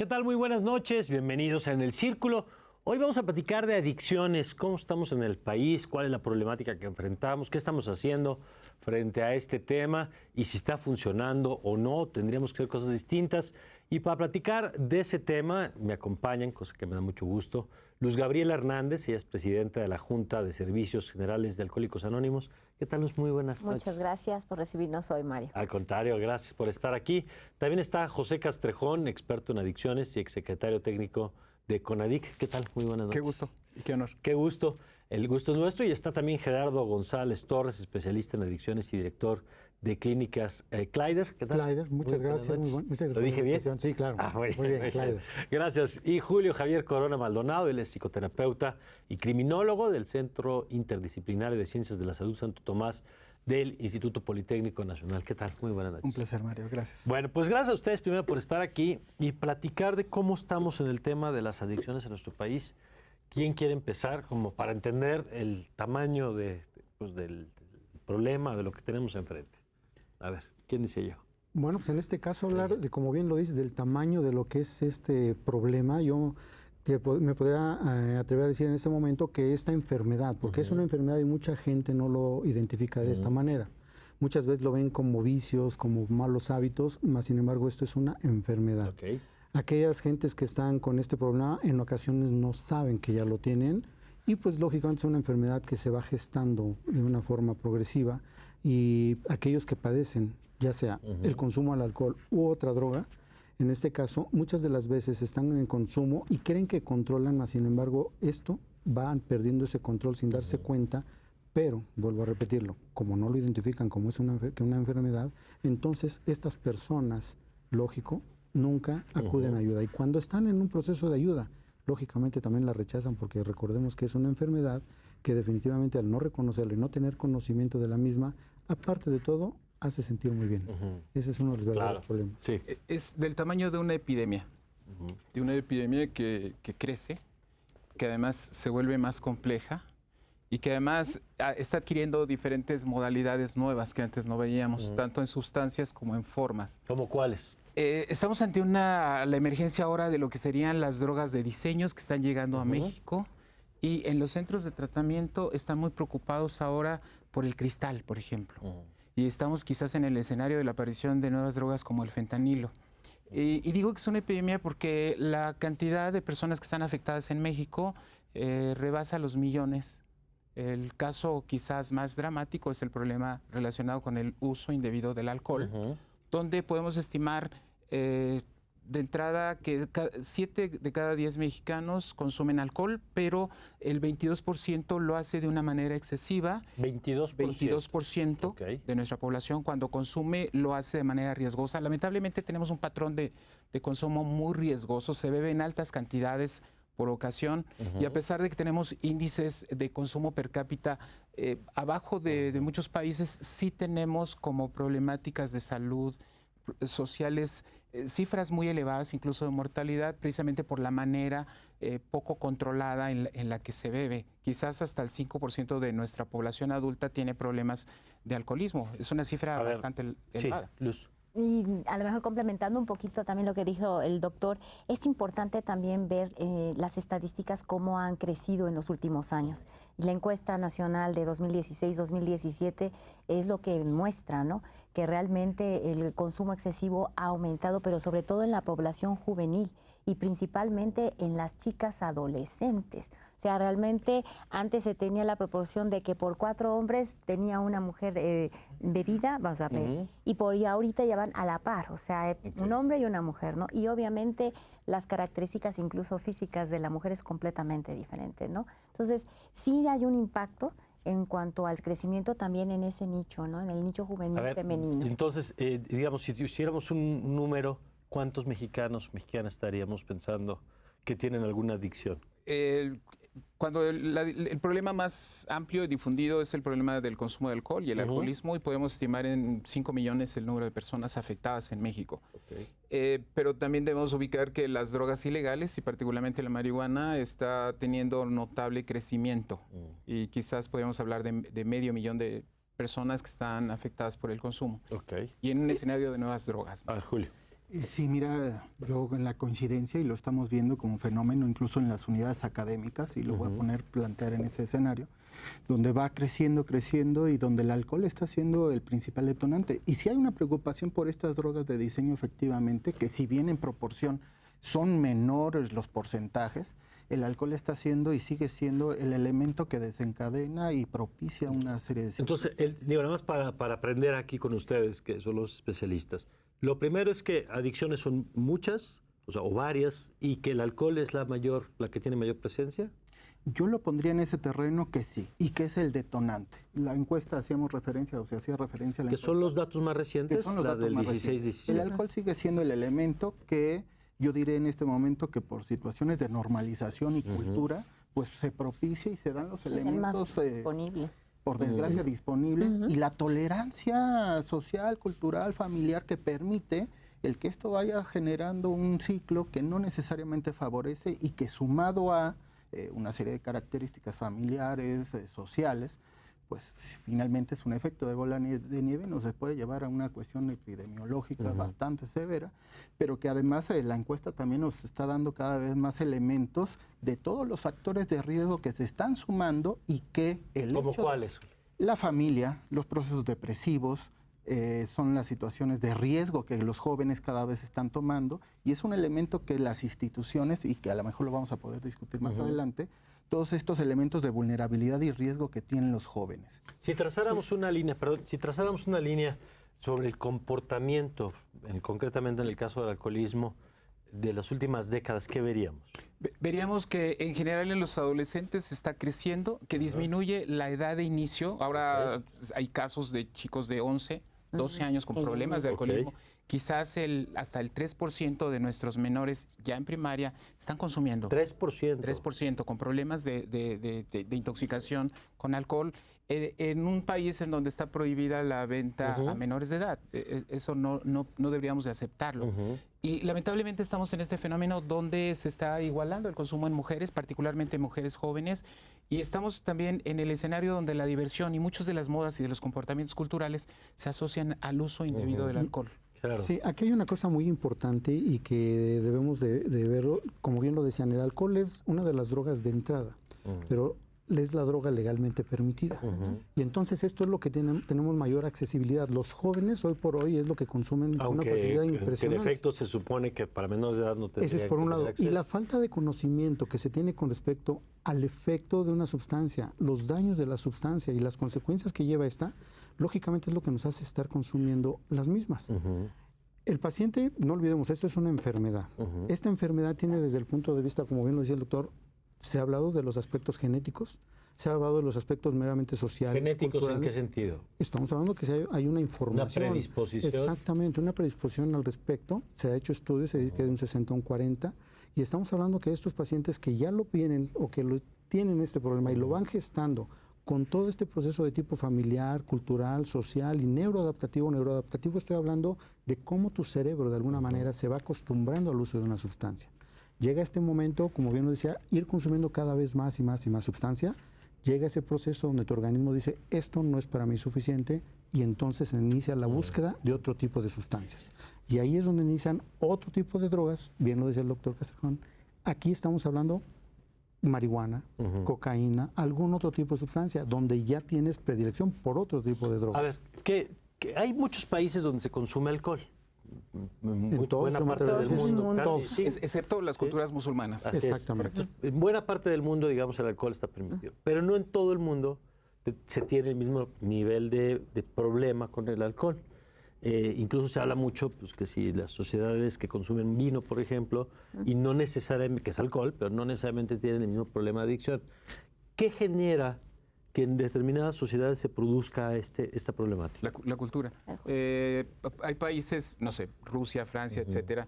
¿Qué tal? Muy buenas noches, bienvenidos a En el Círculo. Hoy vamos a platicar de adicciones, cómo estamos en el país, cuál es la problemática que enfrentamos, qué estamos haciendo frente a este tema y si está funcionando o no, tendríamos que hacer cosas distintas. Y para platicar de ese tema me acompañan, cosa que me da mucho gusto, Luz Gabriela Hernández, ella es presidenta de la Junta de Servicios Generales de Alcohólicos Anónimos. ¿Qué tal, Luz? Muy buenas noches. Muchas gracias por recibirnos hoy, Mario. Al contrario, gracias por estar aquí. También está José Castrejón, experto en adicciones y exsecretario técnico de CONADIC. ¿Qué tal? Muy buenas noches. Qué gusto y qué honor. Qué gusto. El gusto es nuestro. Y está también Gerardo González Torres, especialista en adicciones y director de clínicas Kleider. ¿Qué tal? Kleider, muchas gracias. Muchas gracias. ¿Lo dije bien? Sí, claro. Muy bien, Kleider. Gracias. Y Julio Javier Corona Maldonado, él es psicoterapeuta y criminólogo del Centro Interdisciplinario de Ciencias de la Salud Santo Tomás del Instituto Politécnico Nacional. ¿Qué tal? Muy buenas noches. Un placer, Mario. Gracias. Bueno, pues gracias a ustedes primero por estar aquí y platicar de cómo estamos en el tema de las adicciones en nuestro país. ¿Quién quiere empezar como para entender el tamaño del problema, de lo que tenemos enfrente? A ver, ¿quién dice yo? Bueno, pues en este caso hablar de, como bien lo dices, del tamaño de lo que es este problema. Yo me podría atrever a decir en este momento que esta enfermedad, porque es una enfermedad y mucha gente no lo identifica de esta manera. Muchas veces lo ven como vicios, como malos hábitos, mas sin embargo esto es una enfermedad. Okay. Aquellas gentes que están con este problema en ocasiones no saben que ya lo tienen y pues lógicamente es una enfermedad que se va gestando de una forma progresiva y aquellos que padecen, ya sea el consumo al alcohol u otra droga, en este caso muchas de las veces están en consumo y creen que controlan, mas sin embargo esto van perdiendo ese control sin darse cuenta, pero vuelvo a repetirlo, como no lo identifican como es una enfermedad, entonces estas personas, lógico, nunca acuden a ayuda. Y cuando están en un proceso de ayuda, lógicamente también la rechazan porque recordemos que es una enfermedad que definitivamente al no reconocerla y no tener conocimiento de la misma, aparte de todo, hace sentir muy bien. Ese es uno de los verdaderos problemas. Sí. Es del tamaño de una epidemia. De una epidemia que crece, que además se vuelve más compleja y que además está adquiriendo diferentes modalidades nuevas que antes no veíamos, tanto en sustancias como en formas. ¿Cómo cuáles? Estamos ante la emergencia ahora de lo que serían las drogas de diseños que están llegando a México y en los centros de tratamiento están muy preocupados ahora por el cristal, por ejemplo. Y estamos quizás en el escenario de la aparición de nuevas drogas como el fentanilo. Y digo que es una epidemia porque la cantidad de personas que están afectadas en México rebasa los millones. El caso quizás más dramático es el problema relacionado con el uso indebido del alcohol, donde podemos estimar de entrada que 7 de cada 10 mexicanos consumen alcohol, pero el 22% lo hace de una manera excesiva. 22% Okay. de nuestra población cuando consume lo hace de manera riesgosa. Lamentablemente tenemos un patrón de consumo muy riesgoso, se bebe en altas cantidades por ocasión y a pesar de que tenemos índices de consumo per cápita abajo de muchos países, sí tenemos como problemáticas de salud sociales cifras muy elevadas, incluso de mortalidad, precisamente por la manera poco controlada en la que se bebe. Quizás hasta el 5% de nuestra población adulta tiene problemas de alcoholismo. Es una cifra bastante elevada. Sí, Luz. Y a lo mejor complementando un poquito también lo que dijo el doctor, es importante también ver las estadísticas cómo han crecido en los últimos años. Y la encuesta nacional de 2016-2017 es lo que muestra, ¿no?, que realmente el consumo excesivo ha aumentado, pero sobre todo en la población juvenil y principalmente en las chicas adolescentes. O sea, realmente antes se tenía la proporción de que por 4 hombres tenía una mujer bebida, vamos a ver, y ahorita ya van a la par, o sea, un hombre y una mujer, ¿no? Y obviamente las características incluso físicas de la mujer es completamente diferente, ¿no? Entonces, sí hay un impacto en cuanto al crecimiento también en ese nicho, ¿no? En el nicho juvenil femenino. Entonces, digamos, si hiciéramos un número, ¿cuántos mexicanas estaríamos pensando que tienen alguna adicción? Cuando el problema más amplio y difundido es el problema del consumo de alcohol y el alcoholismo, y podemos estimar en 5 millones el número de personas afectadas en México. Pero también debemos ubicar que las drogas ilegales, y particularmente la marihuana, está teniendo notable crecimiento. Y quizás podríamos hablar de 500,000 de personas que están afectadas por el consumo. Y en un escenario de nuevas drogas. Julio. Sí, mira, yo en la coincidencia, y lo estamos viendo como un fenómeno incluso en las unidades académicas, y lo voy a plantear en ese escenario, donde va creciendo, creciendo, y donde el alcohol está siendo el principal detonante. Y sí hay una preocupación por estas drogas de diseño, efectivamente, que si bien en proporción son menores los porcentajes, el alcohol está siendo y sigue siendo el elemento que desencadena y propicia una serie de... Entonces, digo, nada más para aprender aquí con ustedes, que son los especialistas. Lo primero es que adicciones son muchas, o varias, y que el alcohol es la que tiene mayor presencia. Yo lo pondría en ese terreno que sí, y que es el detonante. La encuesta hacíamos referencia, o se hacía referencia a la que encuesta. son los datos más recientes, la del 16-17. El alcohol sigue siendo el elemento que yo diré en este momento que por situaciones de normalización y cultura, pues se propicia y se dan los elementos disponible. Por desgracia disponibles, y la tolerancia social, cultural, familiar que permite el que esto vaya generando un ciclo que no necesariamente favorece y que sumado a una serie de características familiares, sociales, pues finalmente es un efecto de bola de nieve, nos puede llevar a una cuestión epidemiológica bastante severa, pero que además la encuesta también nos está dando cada vez más elementos de todos los factores de riesgo que se están sumando y que el ¿Cómo hecho cuáles? La familia, los procesos depresivos, son las situaciones de riesgo que los jóvenes cada vez están tomando, y es un elemento que las instituciones, y que a lo mejor lo vamos a poder discutir más adelante, todos estos elementos de vulnerabilidad y riesgo que tienen los jóvenes. Si trazáramos una línea, sobre el comportamiento, concretamente en el caso del alcoholismo, de las últimas décadas, ¿qué veríamos? Veríamos que en general en los adolescentes está creciendo, que disminuye la edad de inicio. Ahora hay casos de chicos de 11, 12 años con problemas de alcoholismo. Quizás hasta el 3% de nuestros menores ya en primaria están consumiendo. 3%. 3% con problemas de intoxicación con alcohol en un país en donde está prohibida la venta a menores de edad. Eso no deberíamos de aceptarlo. Y lamentablemente estamos en este fenómeno donde se está igualando el consumo en mujeres, particularmente en mujeres jóvenes, y estamos también en el escenario donde la diversión y muchas de las modas y de los comportamientos culturales se asocian al uso indebido del alcohol. Claro. Sí, aquí hay una cosa muy importante y que debemos de verlo. Como bien lo decían, el alcohol es una de las drogas de entrada, pero es la droga legalmente permitida. Y entonces esto es lo que tenemos mayor accesibilidad. Los jóvenes hoy por hoy es lo que consumen con una facilidad impresionante. En efecto se supone que para menores de edad no tendrían. Ese es por un lado. Y la falta de conocimiento que se tiene con respecto al efecto de una sustancia, los daños de la sustancia y las consecuencias que lleva esta, lógicamente es lo que nos hace estar consumiendo las mismas. El paciente, no olvidemos, esto es una enfermedad. Esta enfermedad tiene desde el punto de vista, como bien lo decía el doctor, se ha hablado de los aspectos genéticos, se ha hablado de los aspectos meramente sociales. ¿Genéticos culturales. en qué sentido? Estamos hablando que hay una información. Una predisposición. Exactamente, una predisposición al respecto. Se ha hecho estudios, se dice que de un 60 a un 40, y estamos hablando que estos pacientes que ya lo tienen o que lo tienen este problema y lo van gestando con todo este proceso de tipo familiar, cultural, social y neuroadaptativo. Neuroadaptativo estoy hablando de cómo tu cerebro de alguna manera se va acostumbrando al uso de una sustancia. Llega este momento, como bien lo decía, ir consumiendo cada vez más y más y más sustancia. Llega ese proceso donde tu organismo dice, esto no es para mí suficiente, y entonces se inicia la búsqueda de otro tipo de sustancias. Y ahí es donde inician otro tipo de drogas, bien lo decía el doctor Castrejón. Aquí estamos hablando marihuana, cocaína, algún otro tipo de sustancia, donde ya tienes predilección por otro tipo de drogas. A ver, que hay muchos países donde se consume alcohol. Buena parte del mundo, casi, sí. Excepto las culturas musulmanas. Así Exactamente. en buena parte del mundo, digamos, el alcohol está permitido. Pero no en todo el mundo se tiene el mismo nivel de problema con el alcohol. Incluso se habla mucho, pues, que si las sociedades que consumen vino, por ejemplo, y no necesariamente, que es alcohol, pero no necesariamente tienen el mismo problema de adicción. ¿Qué genera que en determinadas sociedades se produzca esta problemática? La cultura. Hay países, no sé, Rusia, Francia, etcétera,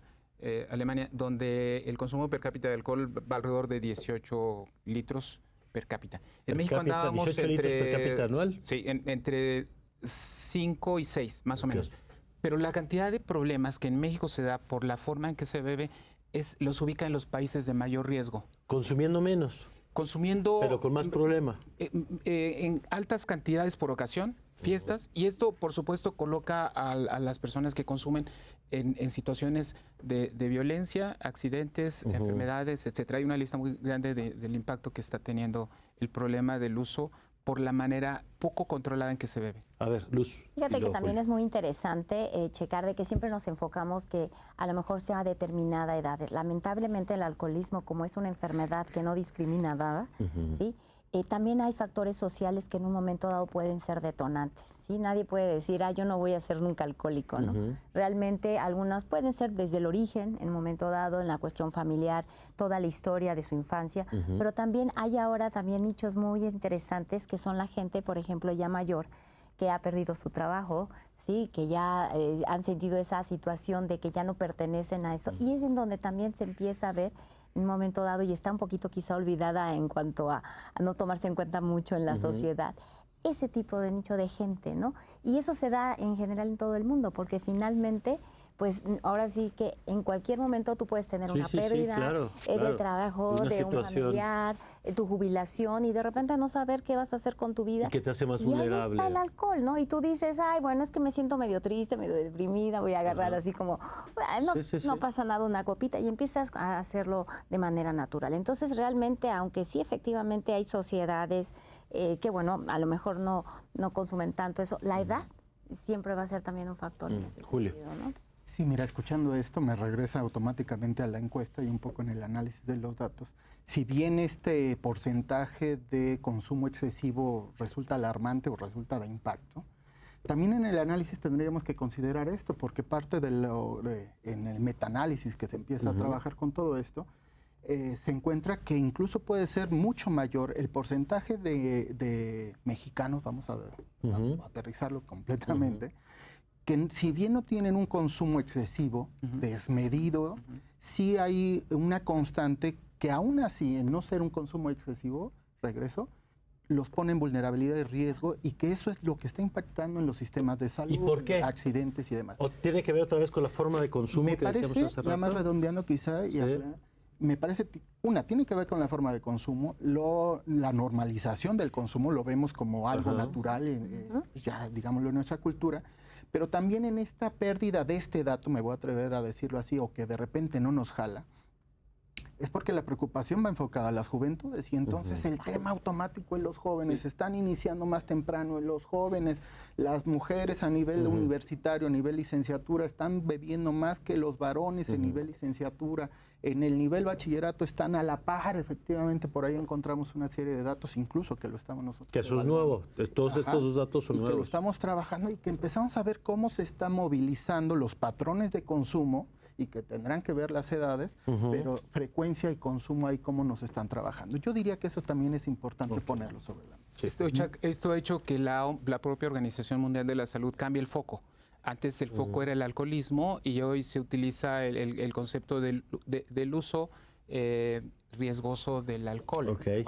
Alemania, donde el consumo per cápita de alcohol va alrededor de 18 litros per cápita. En México andábamos 18 litros per cápita anual. Sí, entre 5 y 6, más o menos. Pero la cantidad de problemas que en México se da por la forma en que se bebe los ubica en los países de mayor riesgo. Consumiendo menos. Consumiendo... Pero con más problema. En altas cantidades por ocasión, fiestas, y esto, por supuesto, coloca a las personas que consumen en situaciones de violencia, accidentes, enfermedades, etcétera. Hay una lista muy grande del impacto que está teniendo el problema del uso por la manera poco controlada en que se bebe. A ver, Luz. Fíjate que también es muy interesante checar de que siempre nos enfocamos que a lo mejor sea a determinada edad. Lamentablemente el alcoholismo, como es una enfermedad que no discrimina edad, ¿sí? También hay factores sociales que en un momento dado pueden ser detonantes, ¿sí? Nadie puede decir, yo no voy a ser nunca alcohólico, ¿no? Realmente algunas pueden ser desde el origen, en un momento dado, en la cuestión familiar, toda la historia de su infancia, pero también hay ahora también nichos muy interesantes que son la gente, por ejemplo, ya mayor, que ha perdido su trabajo, ¿sí? Que ya han sentido esa situación de que ya no pertenecen a esto, y es en donde también se empieza a ver en un momento dado, y está un poquito quizá olvidada en cuanto a no tomarse en cuenta mucho en la sociedad, ese tipo de nicho de gente, ¿no? Y eso se da en general en todo el mundo, porque finalmente, pues ahora sí que en cualquier momento tú puedes tener una pérdida del trabajo, de un familiar, tu jubilación, y de repente no saber qué vas a hacer con tu vida. Y que te hace más y vulnerable. Ahí está el alcohol, ¿no? Y tú dices, bueno, es que me siento medio triste, medio deprimida, voy a agarrar así como, no pasa nada, una copita, y empiezas a hacerlo de manera natural. Entonces, realmente, aunque sí efectivamente hay sociedades que, bueno, a lo mejor no consumen tanto eso, la edad siempre va a ser también un factor en ese Julio. sentido, ¿no? Sí, mira, escuchando esto me regresa automáticamente a la encuesta y un poco en el análisis de los datos. Si bien este porcentaje de consumo excesivo resulta alarmante o resulta de impacto, también en el análisis tendríamos que considerar esto, porque parte en el metaanálisis que se empieza a trabajar con todo esto, se encuentra que incluso puede ser mucho mayor el porcentaje de mexicanos, vamos a aterrizarlo completamente, que si bien no tienen un consumo excesivo, desmedido, sí hay una constante que aún así, en no ser un consumo excesivo, los pone en vulnerabilidad y riesgo, y que eso es lo que está impactando en los sistemas de salud, ¿Y por qué? accidentes y demás. ¿O tiene que ver otra vez con la forma de consumo Me que decíamos parece, hace rato? nada más redondeando quizá, me parece, tiene que ver con la forma de consumo, la normalización del consumo, lo vemos como algo natural, ya digámoslo en nuestra cultura, pero también en esta pérdida de este dato, me voy a atrever a decirlo así, o que de repente no nos jala, es porque la preocupación va enfocada a las juventudes, y entonces el tema automático en los jóvenes, se están iniciando más temprano en los jóvenes, las mujeres a nivel universitario, a nivel licenciatura, están bebiendo más que los varones en nivel licenciatura, en el nivel bachillerato están a la par, efectivamente, por ahí encontramos una serie de datos, incluso que lo estamos nosotros Que eso es nuevo, todos estos datos son y nuevos. que lo estamos trabajando, y que empezamos a ver cómo se están movilizando los patrones de consumo, y que tendrán que ver las edades, pero frecuencia y consumo ahí cómo nos están trabajando. Yo diría que eso también es importante ponerlo sobre la mesa. Esto ha hecho que la propia Organización Mundial de la Salud cambie el foco. Antes el foco era el alcoholismo, y hoy se utiliza el concepto del uso riesgoso del alcohol. Okay.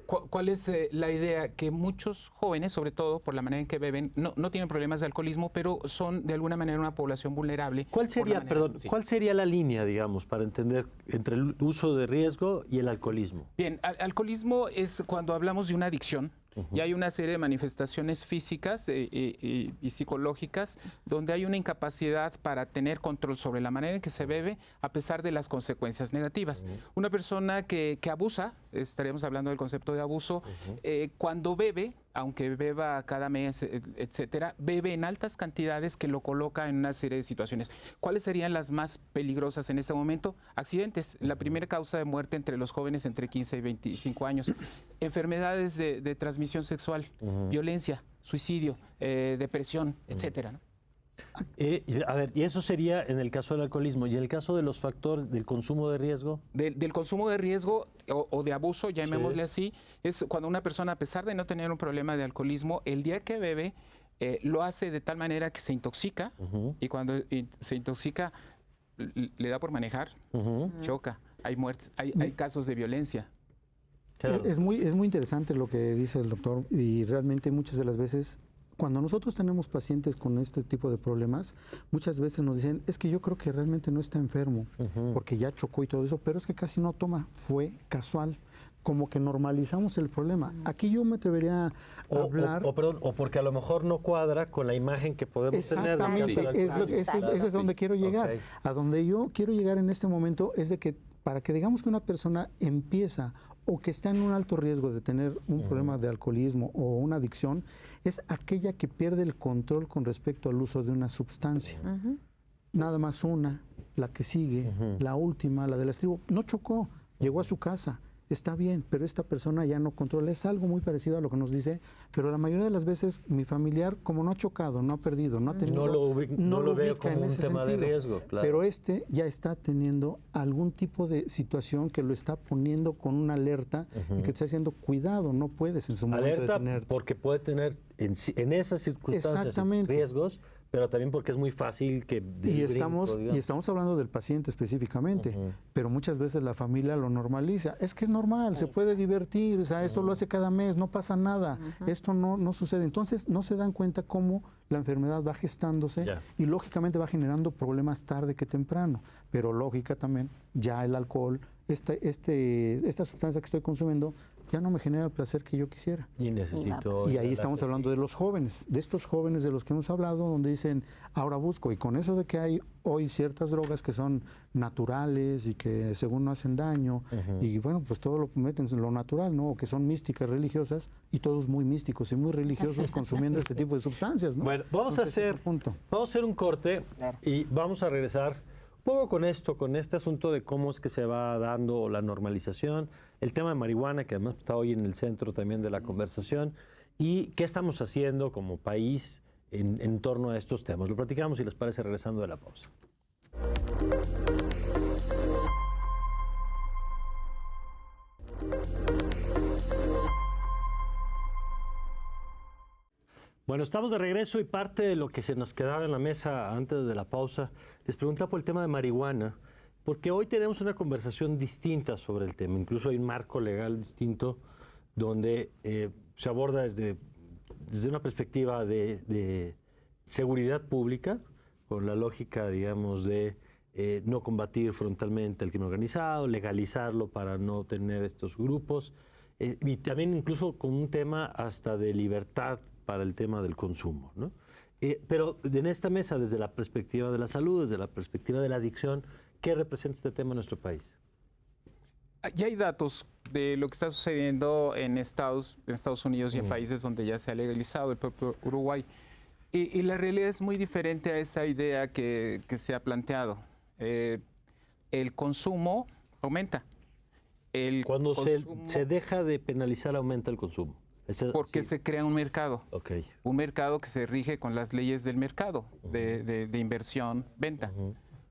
¿Cuál es la idea? Que muchos jóvenes, sobre todo por la manera en que beben, no tienen problemas de alcoholismo, pero son de alguna manera una población vulnerable. ¿Cuál sería la línea, digamos, para entender entre el uso de riesgo y el alcoholismo? Bien, alcoholismo es cuando hablamos de una adicción. Y hay una serie de manifestaciones físicas y psicológicas donde hay una incapacidad para tener control sobre la manera en que se bebe a pesar de las consecuencias negativas. Una persona que abusa, estaríamos hablando del concepto de abuso, cuando bebe, aunque beba cada mes, etcétera, bebe en altas cantidades que lo coloca en una serie de situaciones. ¿Cuáles serían las más peligrosas en este momento? Accidentes, la primera causa de muerte entre los jóvenes entre 15 y 25 años. Enfermedades de transmisión sexual, violencia, suicidio, depresión, etcétera, ¿no? A ver, y eso sería en el caso del alcoholismo. ¿Y en el caso de los factores del consumo de riesgo? Del consumo de riesgo o de abuso, llamémosle así, es cuando una persona, a pesar de no tener un problema de alcoholismo, el día que bebe, lo hace de tal manera que se intoxica, y cuando se intoxica, le da por manejar, choca, hay muertes, hay casos de violencia. Claro. Es muy interesante lo que dice el doctor, y realmente muchas de las veces, cuando nosotros tenemos pacientes con este tipo de problemas, muchas veces nos dicen, es que yo creo que realmente no está enfermo, porque ya chocó y todo eso, pero es que casi no toma, fue casual. como que normalizamos el problema. Aquí yo me atrevería a hablar... O porque a lo mejor no cuadra con la imagen que podemos tener. Exactamente, ese es donde quiero llegar. Okay. A donde yo quiero llegar en este momento es de que para que digamos que una persona empieza o que está en un alto riesgo de tener un problema de alcoholismo o una adicción, es aquella que pierde el control con respecto al uso de una sustancia. Nada más una, la que sigue, la última, la del estribo, no chocó, llegó a su casa. Está bien, pero esta persona ya no controla. Es algo muy parecido a lo que nos dice, pero la mayoría de las veces mi familiar, como no ha chocado, no ha perdido, no ha tenido... No lo veo como un tema de riesgo, claro. Pero ya está teniendo algún tipo de situación que lo está poniendo con una alerta y que está diciendo, cuidado, no puedes en su momento alerta detenerte. Porque puede tener en esas circunstancias riesgos, pero también porque es muy fácil que... Y estamos hablando del paciente específicamente, pero muchas veces la familia lo normaliza. Es que es normal, se puede divertir, o sea, esto lo hace cada mes, no pasa nada, esto no sucede. Entonces no se dan cuenta cómo la enfermedad va gestándose y lógicamente va generando problemas tarde que temprano. Pero lógica también, ya el alcohol, esta sustancia que estoy consumiendo, ya no me genera el placer que yo quisiera. Y necesito... Y ahí estamos hablando de los jóvenes, de estos jóvenes de los que hemos hablado, donde dicen, ahora busco. Y con eso de que hay hoy ciertas drogas que son naturales y que según no hacen daño, y bueno, pues todo lo meten en lo natural, ¿no? O que son místicas religiosas, y todos muy místicos y muy religiosos consumiendo este tipo de sustancias, ¿no? Bueno, vamos a hacer un corte y vamos a regresar un poco con este asunto de cómo es que se va dando la normalización, el tema de marihuana, que además está hoy en el centro también de la conversación, y qué estamos haciendo como país en torno a estos temas. Lo platicamos, si les parece, regresando de la pausa. Bueno, estamos de regreso y parte de lo que se nos quedaba en la mesa antes de la pausa, les preguntaba por el tema de marihuana, porque hoy tenemos una conversación distinta sobre el tema, incluso hay un marco legal distinto donde se aborda desde una perspectiva de seguridad pública, con la lógica, digamos, de no combatir frontalmente el crimen organizado, legalizarlo para no tener estos grupos, y también incluso con un tema hasta de libertad para el tema del consumo, ¿no? Pero en esta mesa, desde la perspectiva de la salud, desde la perspectiva de la adicción, ¿qué representa este tema en nuestro país? Ya hay datos de lo que está sucediendo en Estados Unidos y en países donde ya se ha legalizado, el propio Uruguay. Y la realidad es muy diferente a esa idea que se ha planteado. El consumo aumenta. Cuando se deja de penalizar, aumenta el consumo. Porque se crea un mercado. Okay. Un mercado que se rige con las leyes del mercado, de inversión, venta.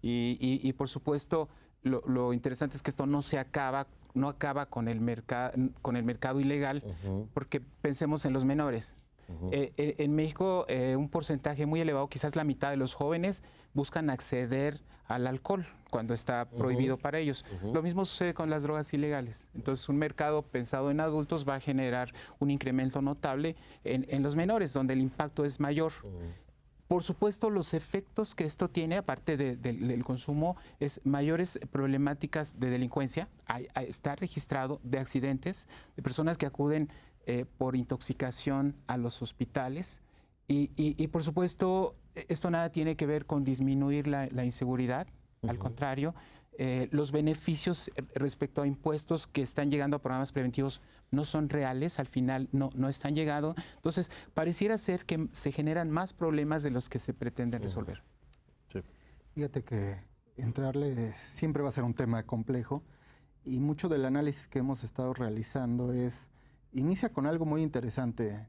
Y por supuesto, lo interesante es que esto no acaba con el mercado ilegal, porque pensemos en los menores. En México, un porcentaje muy elevado, quizás la mitad de los jóvenes, buscan acceder al alcohol cuando está prohibido para ellos. Lo mismo sucede con las drogas ilegales. Entonces, un mercado pensado en adultos va a generar un incremento notable en los menores, donde el impacto es mayor. Por supuesto, los efectos que esto tiene, aparte del consumo, es mayores problemáticas de delincuencia. Está registrado de accidentes, de personas que acuden por intoxicación a los hospitales. Y por supuesto, esto nada tiene que ver con disminuir la inseguridad. Al contrario, los beneficios respecto a impuestos que están llegando a programas preventivos no son reales, al final no están llegando. Entonces, pareciera ser que se generan más problemas de los que se pretenden resolver. Sí. Fíjate que entrarle siempre va a ser un tema complejo y mucho del análisis que hemos estado realizando inicia con algo muy interesante,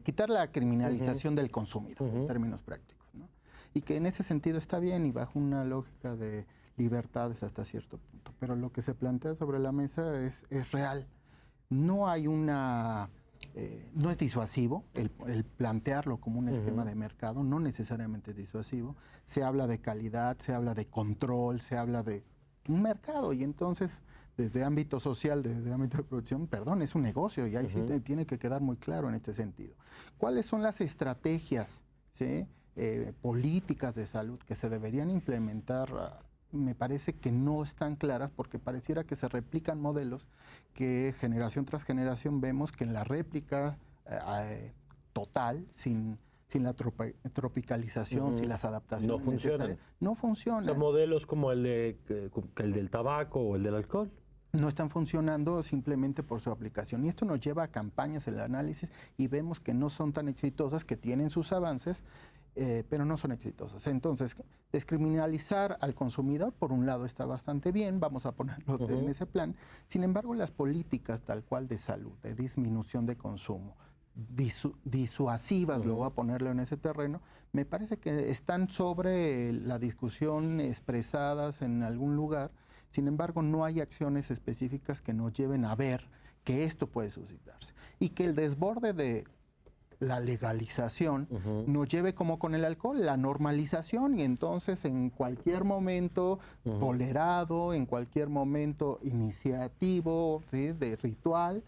quitar la criminalización del consumidor, en términos prácticos, ¿no? Y que en ese sentido está bien y bajo una lógica de libertades hasta cierto punto. Pero lo que se plantea sobre la mesa es real. No hay no es disuasivo el plantearlo como un esquema de mercado, no necesariamente es disuasivo. Se habla de calidad, se habla de control, se habla de un mercado y entonces desde ámbito social, desde ámbito de producción, perdón, es un negocio y ahí sí tiene que quedar muy claro en este sentido. ¿Cuáles son las estrategias, ¿sí? Políticas de salud que se deberían implementar me parece que no están claras porque pareciera que se replican modelos que generación tras generación vemos que en la réplica total, sin la tropicalización, sin las adaptaciones no funcionan. necesarias, no funcionan. Los modelos como el del tabaco o el del alcohol. No están funcionando simplemente por su aplicación. Y esto nos lleva a campañas, el análisis, y vemos que no son tan exitosas, que tienen sus avances, pero no son exitosas. Entonces, descriminalizar al consumidor, por un lado, está bastante bien, vamos a ponerlo en ese plan. Sin embargo, las políticas tal cual de salud, de disminución de consumo, disuasivas, luego a ponerlo en ese terreno, me parece que están sobre la discusión expresadas en algún lugar. Sin embargo, no hay acciones específicas que nos lleven a ver que esto puede suscitarse. Y que el desborde de la legalización nos lleve como con el alcohol, la normalización, y entonces en cualquier momento tolerado, en cualquier momento iniciativo, ¿sí?, de ritual,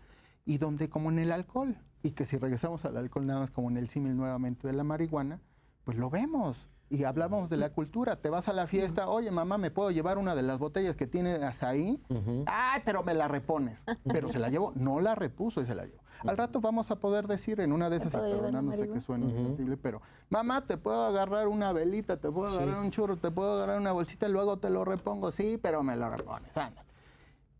y donde como en el alcohol, y que si regresamos al alcohol nada más como en el símil nuevamente de la marihuana, pues lo vemos. Y hablamos de la cultura, te vas a la fiesta, oye mamá, ¿me puedo llevar una de las botellas que tienes ahí? Ay, pero me la repones. Pero se la llevó, no la repuso y se la llevó. Al rato vamos a poder decir en una de esas, y perdonándose que suene imposible, pero mamá, te puedo agarrar una velita, te puedo agarrar un churro, te puedo agarrar una bolsita, luego te lo repongo, sí, pero me lo repones, anda.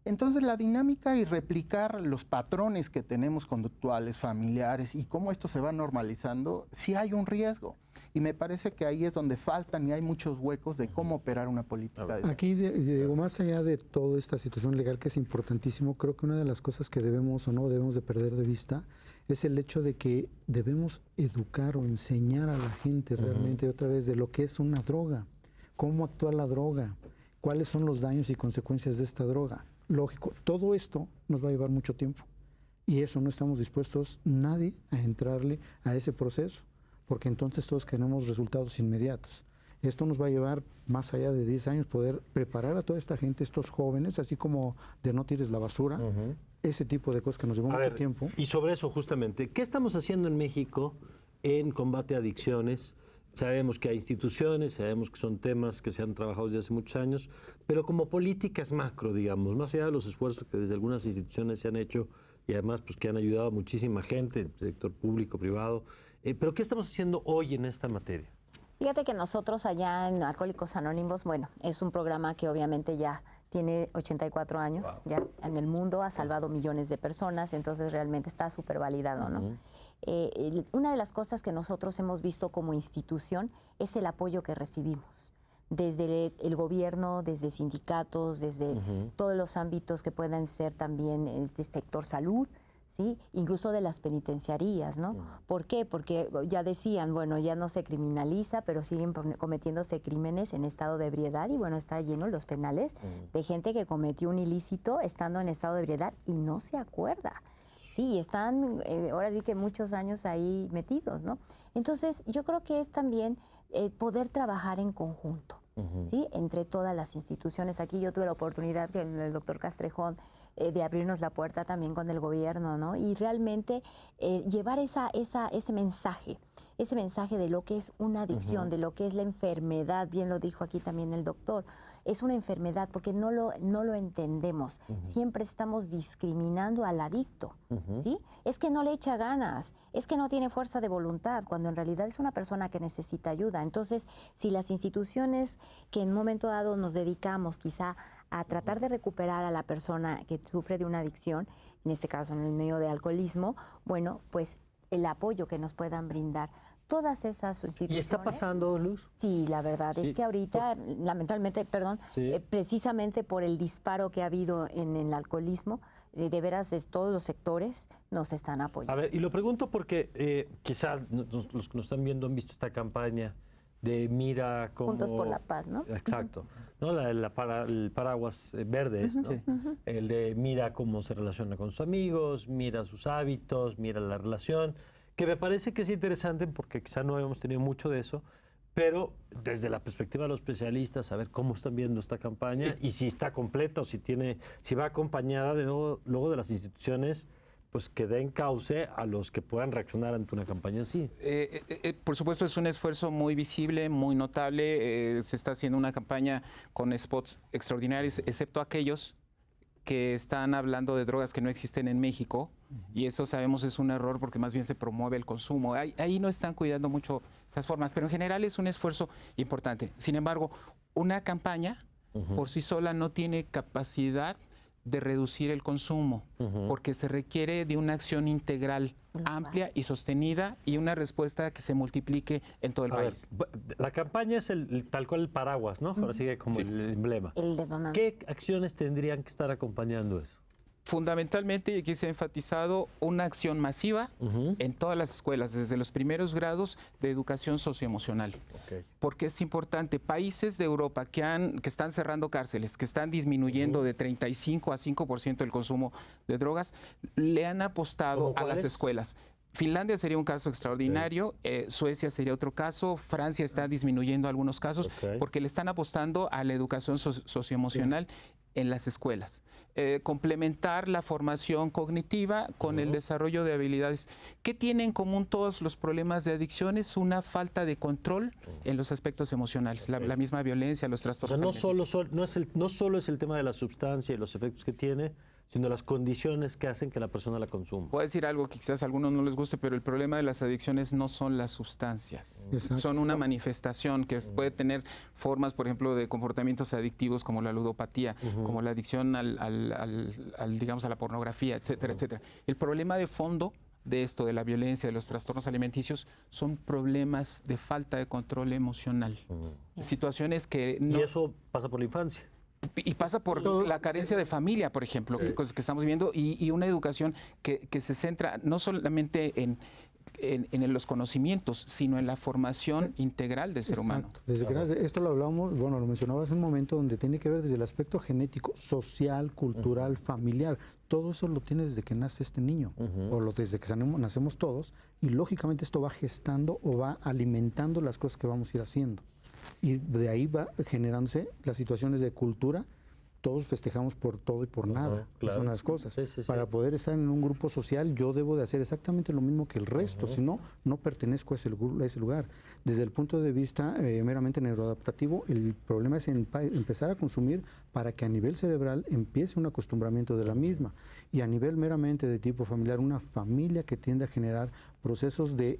Entonces la dinámica y replicar los patrones que tenemos conductuales, familiares y cómo esto se va normalizando, sí hay un riesgo. Y me parece que ahí es donde faltan y hay muchos huecos de cómo operar una política de salud. Aquí, Diego, más allá de toda esta situación legal que es importantísimo, creo que una de las cosas que debemos o no debemos de perder de vista es el hecho de que debemos educar o enseñar a la gente realmente otra vez de lo que es una droga, cómo actúa la droga, cuáles son los daños y consecuencias de esta droga. Lógico, todo esto nos va a llevar mucho tiempo y eso no estamos dispuestos nadie a entrarle a ese proceso, porque entonces todos queremos resultados inmediatos. Esto nos va a llevar más allá de 10 años poder preparar a toda esta gente, estos jóvenes, así como de no tires la basura, ese tipo de cosas que nos llevó mucho tiempo. Y sobre eso justamente, ¿qué estamos haciendo en México en combate a adicciones? Sabemos que hay instituciones, sabemos que son temas que se han trabajado desde hace muchos años, pero como políticas macro, digamos, más allá de los esfuerzos que desde algunas instituciones se han hecho y además pues que han ayudado a muchísima gente, sector público, privado, pero ¿qué estamos haciendo hoy en esta materia? Fíjate que nosotros allá en Alcohólicos Anónimos, bueno, es un programa que obviamente ya tiene 84 años, ya en el mundo ha salvado millones de personas, entonces realmente está súper validado, ¿no? Una de las cosas que nosotros hemos visto como institución es el apoyo que recibimos desde el gobierno, desde sindicatos, desde todos los ámbitos que puedan ser también del sector salud, ¿sí? Incluso de las penitenciarías, ¿no? ¿Por qué? Porque ya decían, bueno, ya no se criminaliza, pero siguen cometiéndose crímenes en estado de ebriedad y bueno, está lleno los penales de gente que cometió un ilícito estando en estado de ebriedad y no se acuerda. Sí, están ahora sí que muchos años ahí metidos, ¿no? Entonces, yo creo que es también poder trabajar en conjunto, ¿sí? Entre todas las instituciones. Aquí yo tuve la oportunidad que el doctor Castrejón de abrirnos la puerta también con el gobierno, ¿no? Y realmente llevar ese mensaje de lo que es una adicción, de lo que es la enfermedad, bien lo dijo aquí también el doctor, es una enfermedad porque no lo entendemos. Siempre estamos discriminando al adicto, ¿sí? Es que no le echa ganas, es que no tiene fuerza de voluntad, cuando en realidad es una persona que necesita ayuda. Entonces, si las instituciones que en un momento dado nos dedicamos quizá a tratar de recuperar a la persona que sufre de una adicción, en este caso en el medio de alcoholismo, bueno, pues el apoyo que nos puedan brindar todas esas instituciones. ¿Y está pasando, Luz? Sí, la verdad es que ahorita, lamentablemente, precisamente por el disparo que ha habido en el alcoholismo, de veras todos los sectores nos están apoyando. A ver, y lo pregunto porque quizás los que nos están viendo han visto esta campaña de mira cómo... Juntos por la Paz, ¿no? Exacto. ¿No? El paraguas verdes, ¿no? El de mira cómo se relaciona con sus amigos, mira sus hábitos, mira la relación, que me parece que es interesante porque quizá no hemos tenido mucho de eso, pero desde la perspectiva de los especialistas, saber cómo están viendo esta campaña y si está completa o si va acompañada luego de las instituciones pues que den cauce a los que puedan reaccionar ante una campaña así. Por supuesto, es un esfuerzo muy visible, muy notable. Se está haciendo una campaña con spots extraordinarios, excepto aquellos que están hablando de drogas que no existen en México, y eso sabemos es un error porque más bien se promueve el consumo. Ahí no están cuidando mucho esas formas, pero en general es un esfuerzo importante. Sin embargo, una campaña por sí sola no tiene capacidad de reducir el consumo, porque se requiere de una acción integral, amplia y sostenida, y una respuesta que se multiplique en todo el país. La campaña es tal cual el paraguas, ¿no? Ahora sigue como el emblema. El detonante. ¿Qué acciones tendrían que estar acompañando eso? Fundamentalmente, y aquí se ha enfatizado, una acción masiva en todas las escuelas, desde los primeros grados de educación socioemocional. Porque es importante, países de Europa que están cerrando cárceles, que están disminuyendo de 35 a 5% el consumo de drogas, le han apostado a las escuelas. Finlandia sería un caso extraordinario, Suecia sería otro caso, Francia está disminuyendo algunos casos, porque le están apostando a la educación socioemocional en las escuelas. Complementar la formación cognitiva con el desarrollo de habilidades. ¿Qué tienen en común todos los problemas de adicciones? Una falta de control en los aspectos emocionales, la misma violencia, los trastornos alimenticios. No solo es el tema de la sustancia y los efectos que tiene, sino las condiciones que hacen que la persona la consuma. Puedo decir algo que quizás a algunos no les guste, pero el problema de las adicciones no son las sustancias. Son una manifestación que puede tener formas, por ejemplo, de comportamientos adictivos como la ludopatía, como la adicción digamos, a la pornografía, etcétera, etcétera. El problema de fondo de esto, de la violencia, de los trastornos alimenticios, son problemas de falta de control emocional. Situaciones que no... Y eso pasa por la infancia. Y pasa por la carencia de familia, por ejemplo, que estamos viviendo, y una educación que se centra no solamente en los conocimientos, sino en la formación integral del ser humano. Desde que esto lo hablamos, bueno, lo mencionaba hace un momento, donde tiene que ver desde el aspecto genético, social, cultural, familiar. Todo eso lo tiene desde que nace este niño, desde que nacemos todos, y lógicamente esto va gestando o va alimentando las cosas que vamos a ir haciendo. Y de ahí va generándose las situaciones de cultura. Todos festejamos por todo y por nada. Claro. Son las cosas. Para poder estar en un grupo social, yo debo de hacer exactamente lo mismo que el resto, si no, no pertenezco a ese lugar. Desde el punto de vista meramente neuroadaptativo, el problema es empezar a consumir para que a nivel cerebral empiece un acostumbramiento de la misma. Y a nivel meramente de tipo familiar, una familia que tiende a generar procesos de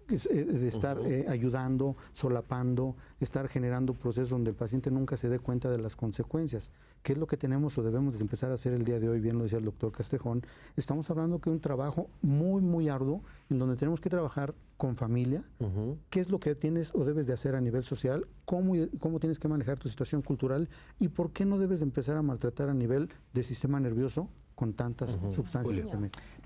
estar ayudando, solapando, estar generando procesos donde el paciente nunca se dé cuenta de las consecuencias. ¿Qué es lo que tenemos o debemos de empezar a hacer el día de hoy? Bien lo decía el doctor Castrejón. Estamos hablando que un trabajo muy, muy arduo en donde tenemos que trabajar con familia. ¿Qué es lo que tienes o debes de hacer a nivel social? ¿Cómo tienes que manejar tu situación cultural? ¿Y por qué no debes de empezar a maltratar a nivel de sistema nervioso con tantas sustancias?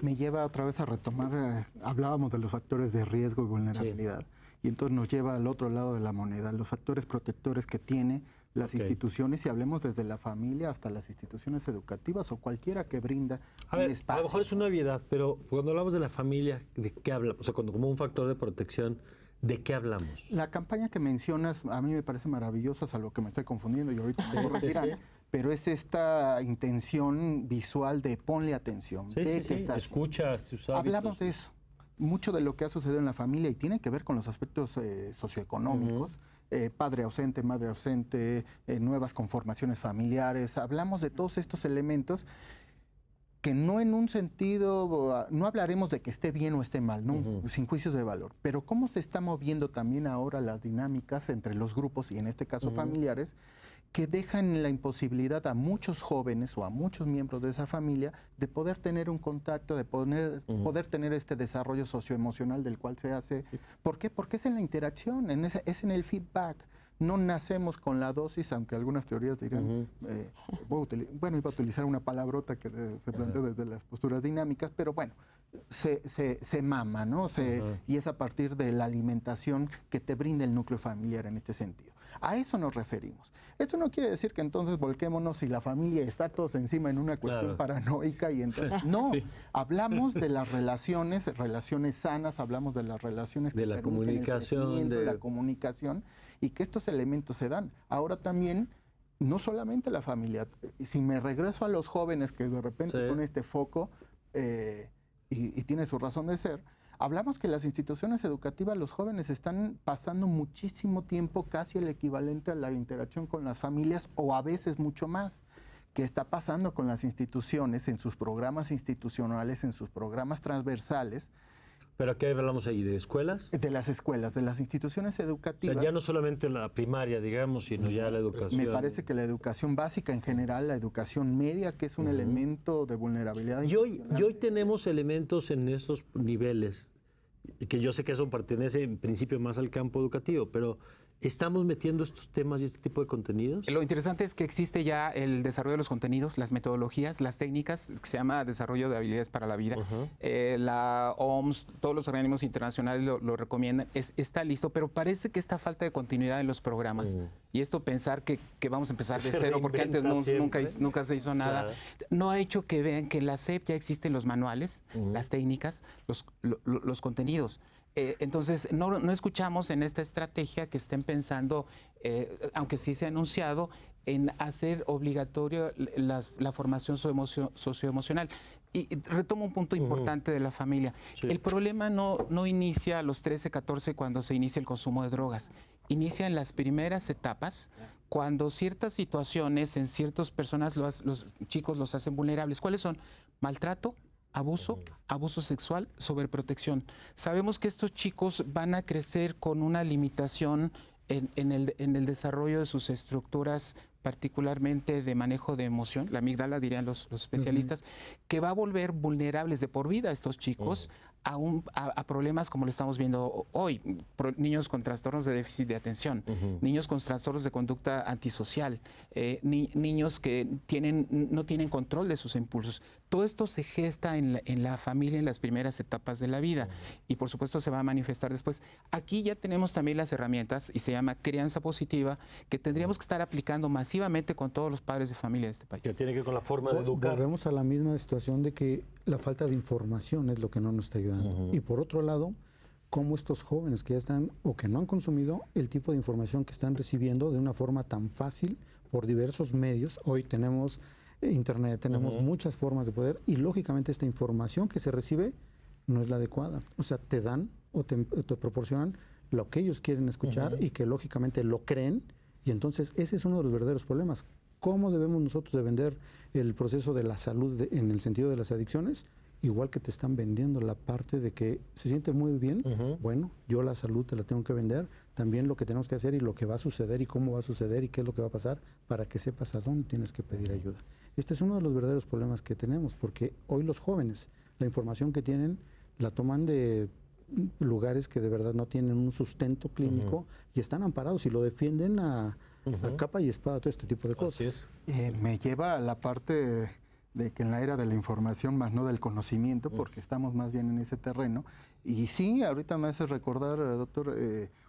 Me lleva otra vez a retomar, hablábamos de los factores de riesgo y vulnerabilidad, y entonces nos lleva al otro lado de la moneda, los factores protectores que tiene las instituciones, y hablemos desde la familia hasta las instituciones educativas o cualquiera que brinda un espacio. A lo mejor es una obviedad, pero cuando hablamos de la familia, ¿de qué hablamos? O sea, como un factor de protección, ¿de qué hablamos? La campaña que mencionas a mí me parece maravillosa, salvo que me estoy confundiendo y ahorita me corregirán. Pero es esta intención visual de ponle atención. Escucha sus hábitos. Hablamos de eso. Mucho de lo que ha sucedido en la familia y tiene que ver con los aspectos socioeconómicos. Padre ausente, madre ausente, nuevas conformaciones familiares. Hablamos de todos estos elementos que no en un sentido, no hablaremos de que esté bien o esté mal, ¿no? Sin juicios de valor. Pero cómo se está moviendo también ahora las dinámicas entre los grupos y en este caso familiares, que dejan la imposibilidad a muchos jóvenes o a muchos miembros de esa familia de poder tener un contacto, de poder tener este desarrollo socioemocional del cual se hace. ¿Por qué? Porque es en la interacción, es en el feedback. No nacemos con la dosis, aunque algunas teorías dirán, iba a utilizar una palabrota que se plantea desde las posturas dinámicas, pero bueno, se mama, ¿no? Y es a partir de la alimentación que te brinda el núcleo familiar en este sentido. A eso nos referimos. Esto no quiere decir que entonces volquémonos y la familia está todos encima en una cuestión paranoica y entonces no, hablamos de las relaciones sanas, hablamos de las relaciones que la permiten comunicación, el crecimiento, la comunicación, y que estos elementos se dan. Ahora también no solamente la familia, si me regreso a los jóvenes que de repente son este foco, y tiene su razón de ser, hablamos que las instituciones educativas, los jóvenes están pasando muchísimo tiempo, casi el equivalente a la interacción con las familias o a veces mucho más. ¿Qué está pasando con las instituciones en sus programas institucionales, en sus programas transversales? ¿Pero qué hablamos ahí? ¿De escuelas? De las escuelas, de las instituciones O educativas. sea, ya no solamente la primaria, digamos, sino ya la educación. Me parece que la educación básica en general, la educación media, que es un elemento de vulnerabilidad. Y hoy tenemos elementos en esos niveles, que yo sé que eso pertenece en principio más al campo educativo, pero ¿estamos metiendo estos temas y este tipo de contenidos? Lo interesante es que existe ya el desarrollo de los contenidos, las metodologías, las técnicas, que se llama desarrollo de habilidades para la vida. La OMS, todos los organismos internacionales lo recomiendan, está listo, pero parece que esta falta de continuidad en los programas, y esto pensar que vamos a empezar de cero, porque antes nunca se hizo nada, claro, no ha hecho que vean que en la SEP ya existen los manuales, las técnicas, los contenidos. Entonces, no escuchamos en esta estrategia que estén pensando, aunque sí se ha anunciado, en hacer obligatorio la formación socioemocional. Y retomo un punto importante de la familia. Sí. El problema no inicia a los 13, 14 cuando se inicia el consumo de drogas. Inicia en las primeras etapas, cuando ciertas situaciones en ciertas personas los chicos los hacen vulnerables. ¿Cuáles son? Maltrato, abuso sexual, sobreprotección. Sabemos que estos chicos van a crecer con una limitación en el desarrollo de sus estructuras, particularmente de manejo de emoción, la amígdala, dirían los especialistas, que va a volver vulnerables de por vida a estos chicos a problemas como lo estamos viendo hoy, niños con trastornos de déficit de atención, niños con trastornos de conducta antisocial, niños que no tienen control de sus impulsos. Todo esto se gesta en la familia en las primeras etapas de la vida y por supuesto se va a manifestar después. Aquí ya tenemos también las herramientas y se llama crianza positiva, que tendríamos que estar aplicando masivamente con todos los padres de familia de este país. Que tiene que ver con la forma de educar. Volvemos a la misma situación de que la falta de información es lo que no nos está ayudando. Y por otro lado, cómo estos jóvenes que ya están o que no han consumido el tipo de información que están recibiendo de una forma tan fácil por diversos medios. Hoy tenemos internet, tenemos muchas formas de poder y lógicamente esta información que se recibe no es la adecuada. O sea, te dan o te proporcionan lo que ellos quieren escuchar y que lógicamente lo creen, y entonces ese es uno de los verdaderos problemas. ¿Cómo debemos nosotros de vender el proceso de la salud en el sentido de las adicciones? Igual que te están vendiendo la parte de que se siente muy bien, bueno, yo la salud te la tengo que vender, también lo que tenemos que hacer y lo que va a suceder y cómo va a suceder y qué es lo que va a pasar para que sepas a dónde tienes que pedir ayuda. Este es uno de los verdaderos problemas que tenemos, porque hoy los jóvenes, la información que tienen, la toman de lugares que de verdad no tienen un sustento clínico y están amparados y lo defienden a capa y espada, todo este tipo de cosas. Me lleva a la parte de que en la era de la información, más no del conocimiento, porque estamos más bien en ese terreno. Y sí, ahorita me hace recordar, doctor,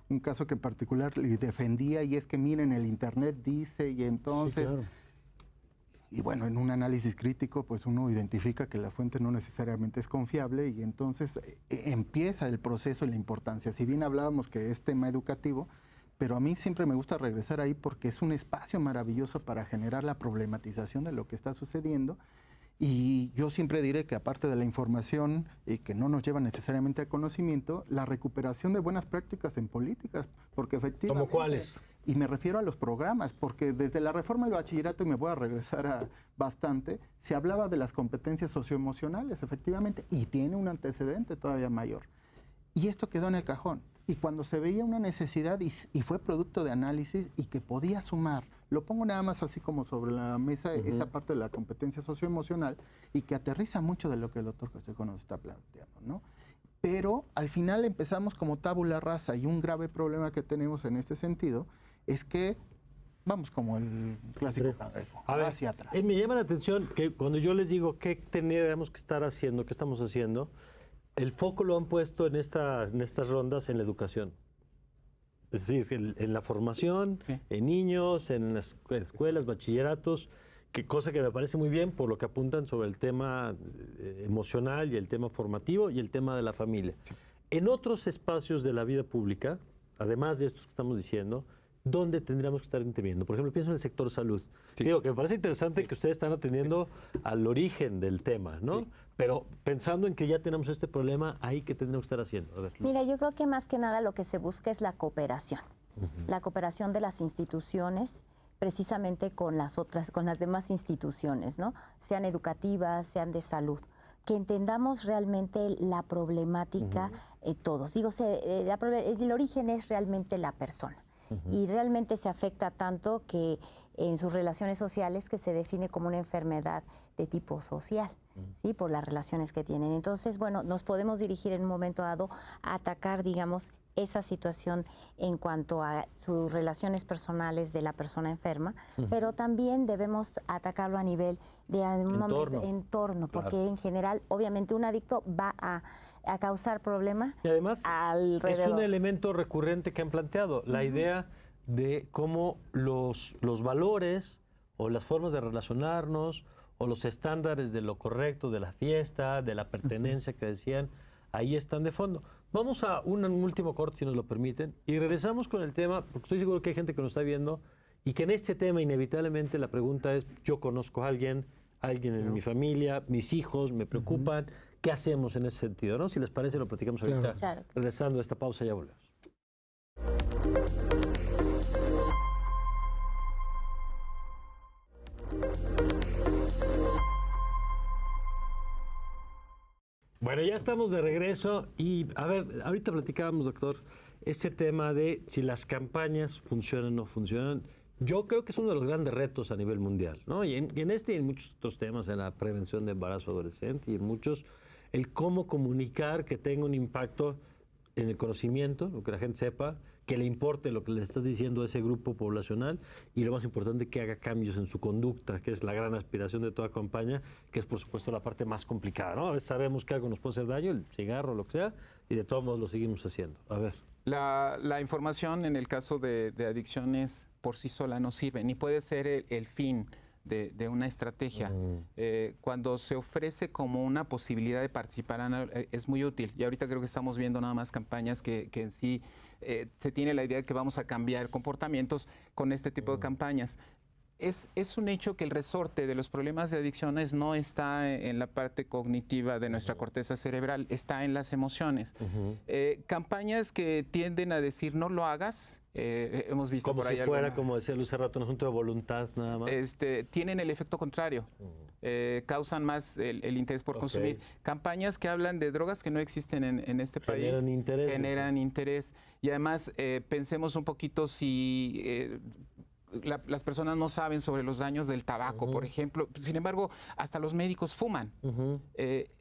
un caso que en particular le defendía, y es que miren, el Internet dice, y entonces... Sí, claro. Y bueno, en un análisis crítico, pues uno identifica que la fuente no necesariamente es confiable, y entonces empieza el proceso y la importancia. Si bien hablábamos que es tema educativo, pero a mí siempre me gusta regresar ahí porque es un espacio maravilloso para generar la problematización de lo que está sucediendo. Y yo siempre diré que aparte de la información que no nos lleva necesariamente al conocimiento, la recuperación de buenas prácticas en políticas, porque efectivamente... ¿Cómo cuáles? Y me refiero a los programas, porque desde la reforma del bachillerato, y me voy a regresar a bastante, se hablaba de las competencias socioemocionales, efectivamente, y tiene un antecedente todavía mayor. Y esto quedó en el cajón. Y cuando se veía una necesidad y fue producto de análisis y que podía sumar, lo pongo nada más así como sobre la mesa, esa parte de la competencia socioemocional, y que aterriza mucho de lo que el doctor Castejo nos está planteando, ¿no? Pero al final empezamos como tabula rasa, y un grave problema que tenemos en este sentido es que vamos como el clásico cangrejo, hacia atrás. Me llama la atención que cuando yo les digo qué tenemos que estar haciendo, qué estamos haciendo, el foco lo han puesto en estas rondas en la educación. Es decir, en la formación, en niños, en las escuelas, bachilleratos, cosa que me parece muy bien por lo que apuntan sobre el tema emocional y el tema formativo y el tema de la familia. Sí. En otros espacios de la vida pública, además de estos que estamos diciendo, ¿dónde tendríamos que estar interviniendo? Por ejemplo, pienso en el sector salud. Sí. Digo, que me parece interesante que ustedes están atendiendo al origen del tema, ¿no? Sí. Pero pensando en que ya tenemos este problema, ¿ahí qué tendríamos que estar haciendo? A ver. Mira, yo creo que más que nada lo que se busca es la cooperación. La cooperación de las instituciones precisamente con las otras, con las demás instituciones, ¿no? Sean educativas, sean de salud. Que entendamos realmente la problemática todos. Digo, el origen es realmente la persona. Y realmente se afecta tanto que en sus relaciones sociales que se define como una enfermedad de tipo social, ¿sí? Por las relaciones que tienen. Entonces, bueno, nos podemos dirigir en un momento dado a atacar, digamos, esa situación en cuanto a sus relaciones personales de la persona enferma, pero también debemos atacarlo a nivel de entorno, porque en general, obviamente, un adicto va a causar problemas. Y además, alrededor. es un elemento recurrente que han planteado, la idea de cómo los valores o las formas de relacionarnos o los estándares de lo correcto, de la fiesta, de la pertenencia que decían, ahí están de fondo. Vamos a un último corte, si nos lo permiten, y regresamos con el tema, porque estoy seguro que hay gente que nos está viendo y que en este tema inevitablemente la pregunta es, yo conozco a alguien en mi familia, mis hijos me preocupan, ¿qué hacemos en ese sentido? ¿No? Si les parece, lo platicamos ahorita. Claro. Regresando a esta pausa, ya volvemos. Bueno, ya estamos de regreso y, a ver, ahorita platicábamos, doctor, este tema de si las campañas funcionan o no funcionan. Yo creo que es uno de los grandes retos a nivel mundial, ¿no? Y en este y en muchos otros temas, en la prevención de embarazo adolescente y en muchos, el cómo comunicar que tenga un impacto en el conocimiento, lo que la gente sepa, que le importe lo que le estás diciendo a ese grupo poblacional y lo más importante, que haga cambios en su conducta, que es la gran aspiración de toda campaña, que es por supuesto la parte más complicada, ¿no? A veces sabemos que algo nos puede hacer daño, el cigarro, lo que sea, y de todos modos lo seguimos haciendo. A ver. La información en el caso de adicciones por sí sola no sirve, ni puede ser el fin de una estrategia. Cuando se ofrece como una posibilidad de participar es muy útil. Y ahorita creo que estamos viendo nada más campañas que en sí se tiene la idea de que vamos a cambiar comportamientos con este tipo de campañas. Es un hecho que el resorte de los problemas de adicciones no está en la parte cognitiva de nuestra corteza cerebral, está en las emociones. Campañas que tienden a decir no lo hagas, hemos visto como por ahí si fuera, como decía Luis hace rato, un asunto de voluntad nada más. Tienen el efecto contrario, causan más el interés por consumir. Campañas que hablan de drogas que no existen en este país generan interés. Y además pensemos un poquito si las personas no saben sobre los daños del tabaco, por ejemplo. Sin embargo, hasta los médicos fuman.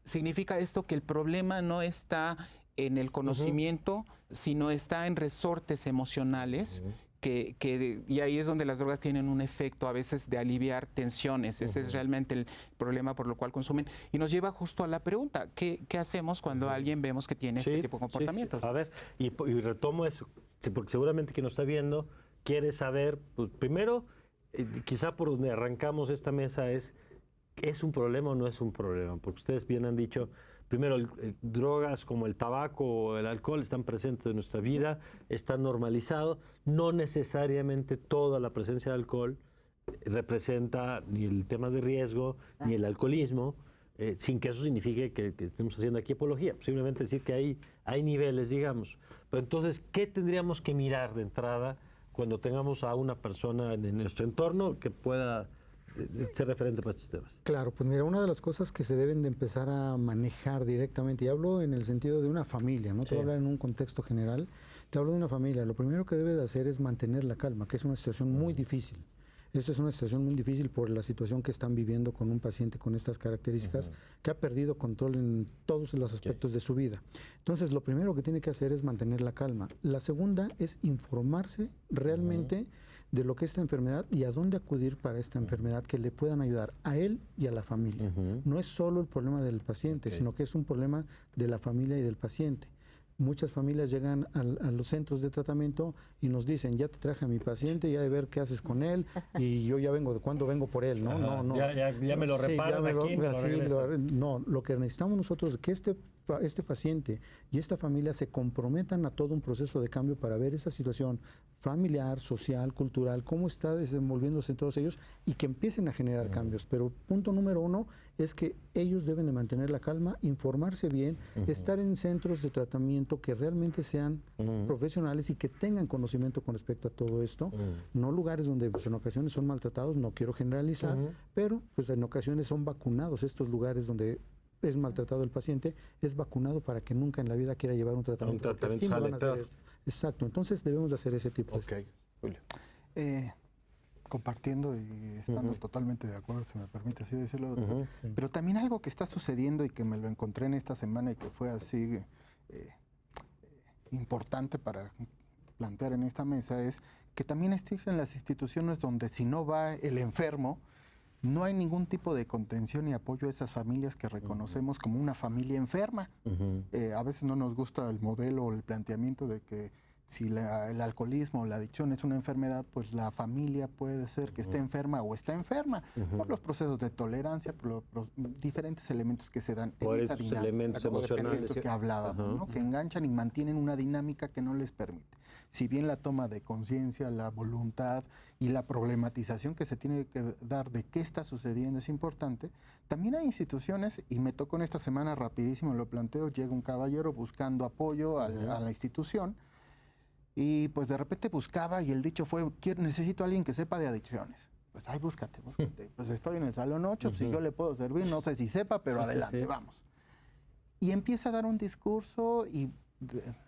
Significa esto que el problema no está en el conocimiento, sino está en resortes emocionales, y ahí es donde las drogas tienen un efecto a veces de aliviar tensiones. Ese es realmente el problema por lo cual consumen. Y nos lleva justo a la pregunta, ¿qué hacemos cuando alguien vemos que tiene este tipo de comportamientos? A ver, y retomo eso, porque seguramente quien nos está viendo quiere saber, pues primero, quizá por donde arrancamos esta mesa ¿es un problema o no es un problema? Porque ustedes bien han dicho, primero, drogas como el tabaco o el alcohol están presentes en nuestra vida, están normalizados, no necesariamente toda la presencia de alcohol representa ni el tema de riesgo, ni el alcoholismo, sin que eso signifique que estemos haciendo aquí apología, simplemente decir que hay niveles, digamos. Pero entonces, ¿qué tendríamos que mirar de entrada cuando tengamos a una persona en nuestro entorno que pueda ser referente para estos temas? Claro, pues mira, una de las cosas que se deben de empezar a manejar directamente, y hablo en el sentido de una familia, no te voy a hablar en un contexto general, te hablo de una familia. Lo primero que debe de hacer es mantener la calma, que es una situación muy difícil. Esta es una situación muy difícil por la situación que están viviendo con un paciente con estas características, que ha perdido control en todos los aspectos de su vida. Entonces, lo primero que tiene que hacer es mantener la calma. La segunda es informarse realmente de lo que es esta enfermedad y a dónde acudir para esta enfermedad, que le puedan ayudar a él y a la familia. No es solo el problema del paciente, sino que es un problema de la familia y del paciente. Muchas familias llegan a los centros de tratamiento y nos dicen, ya te traje a mi paciente, ya de ver qué haces con él, y yo ya vengo, ¿cuándo vengo por él? No. Ya me lo reparan aquí. No, lo que necesitamos nosotros es que este este paciente y esta familia se comprometan a todo un proceso de cambio para ver esa situación familiar, social, cultural, cómo está desenvolviéndose en todos ellos y que empiecen a generar cambios. Pero punto número 1 es que ellos deben de mantener la calma, informarse bien, estar en centros de tratamiento que realmente sean profesionales y que tengan conocimiento con respecto a todo esto, no lugares donde pues, en ocasiones son maltratados, no quiero generalizar, pero pues en ocasiones son vacunados estos lugares donde es maltratado el paciente, es vacunado para que nunca en la vida quiera llevar un tratamiento. Un tratamiento sí sale van a hacer peor. esto. Exacto, entonces debemos de hacer ese tipo de cosas. Julio. Compartiendo y estando totalmente de acuerdo, si me permite así decirlo, doctor. Pero también algo que está sucediendo y que me lo encontré en esta semana y que fue así importante para plantear en esta mesa es que también existen las instituciones donde si no va el enfermo, no hay ningún tipo de contención y apoyo a esas familias que reconocemos como una familia enferma. A veces no nos gusta el modelo o el planteamiento de que si el alcoholismo o la adicción es una enfermedad, pues la familia puede ser que esté enferma o está enferma por los procesos de tolerancia, por los diferentes elementos que se dan Por en esa esos dinámica. elementos emocionales. Esto que hablábamos, ¿no? Que enganchan y mantienen una dinámica que no les permite. Si bien la toma de conciencia, la voluntad y la problematización que se tiene que dar de qué está sucediendo es importante, también hay instituciones, y me tocó en esta semana rapidísimo, lo planteo, llega un caballero buscando apoyo a la institución, y pues de repente buscaba y el dicho fue, necesito a alguien que sepa de adicciones. Pues ahí búscate. Pues estoy en el salón 8, pues si yo le puedo servir, no sé si sepa, pero adelante, vamos. Y empieza a dar un discurso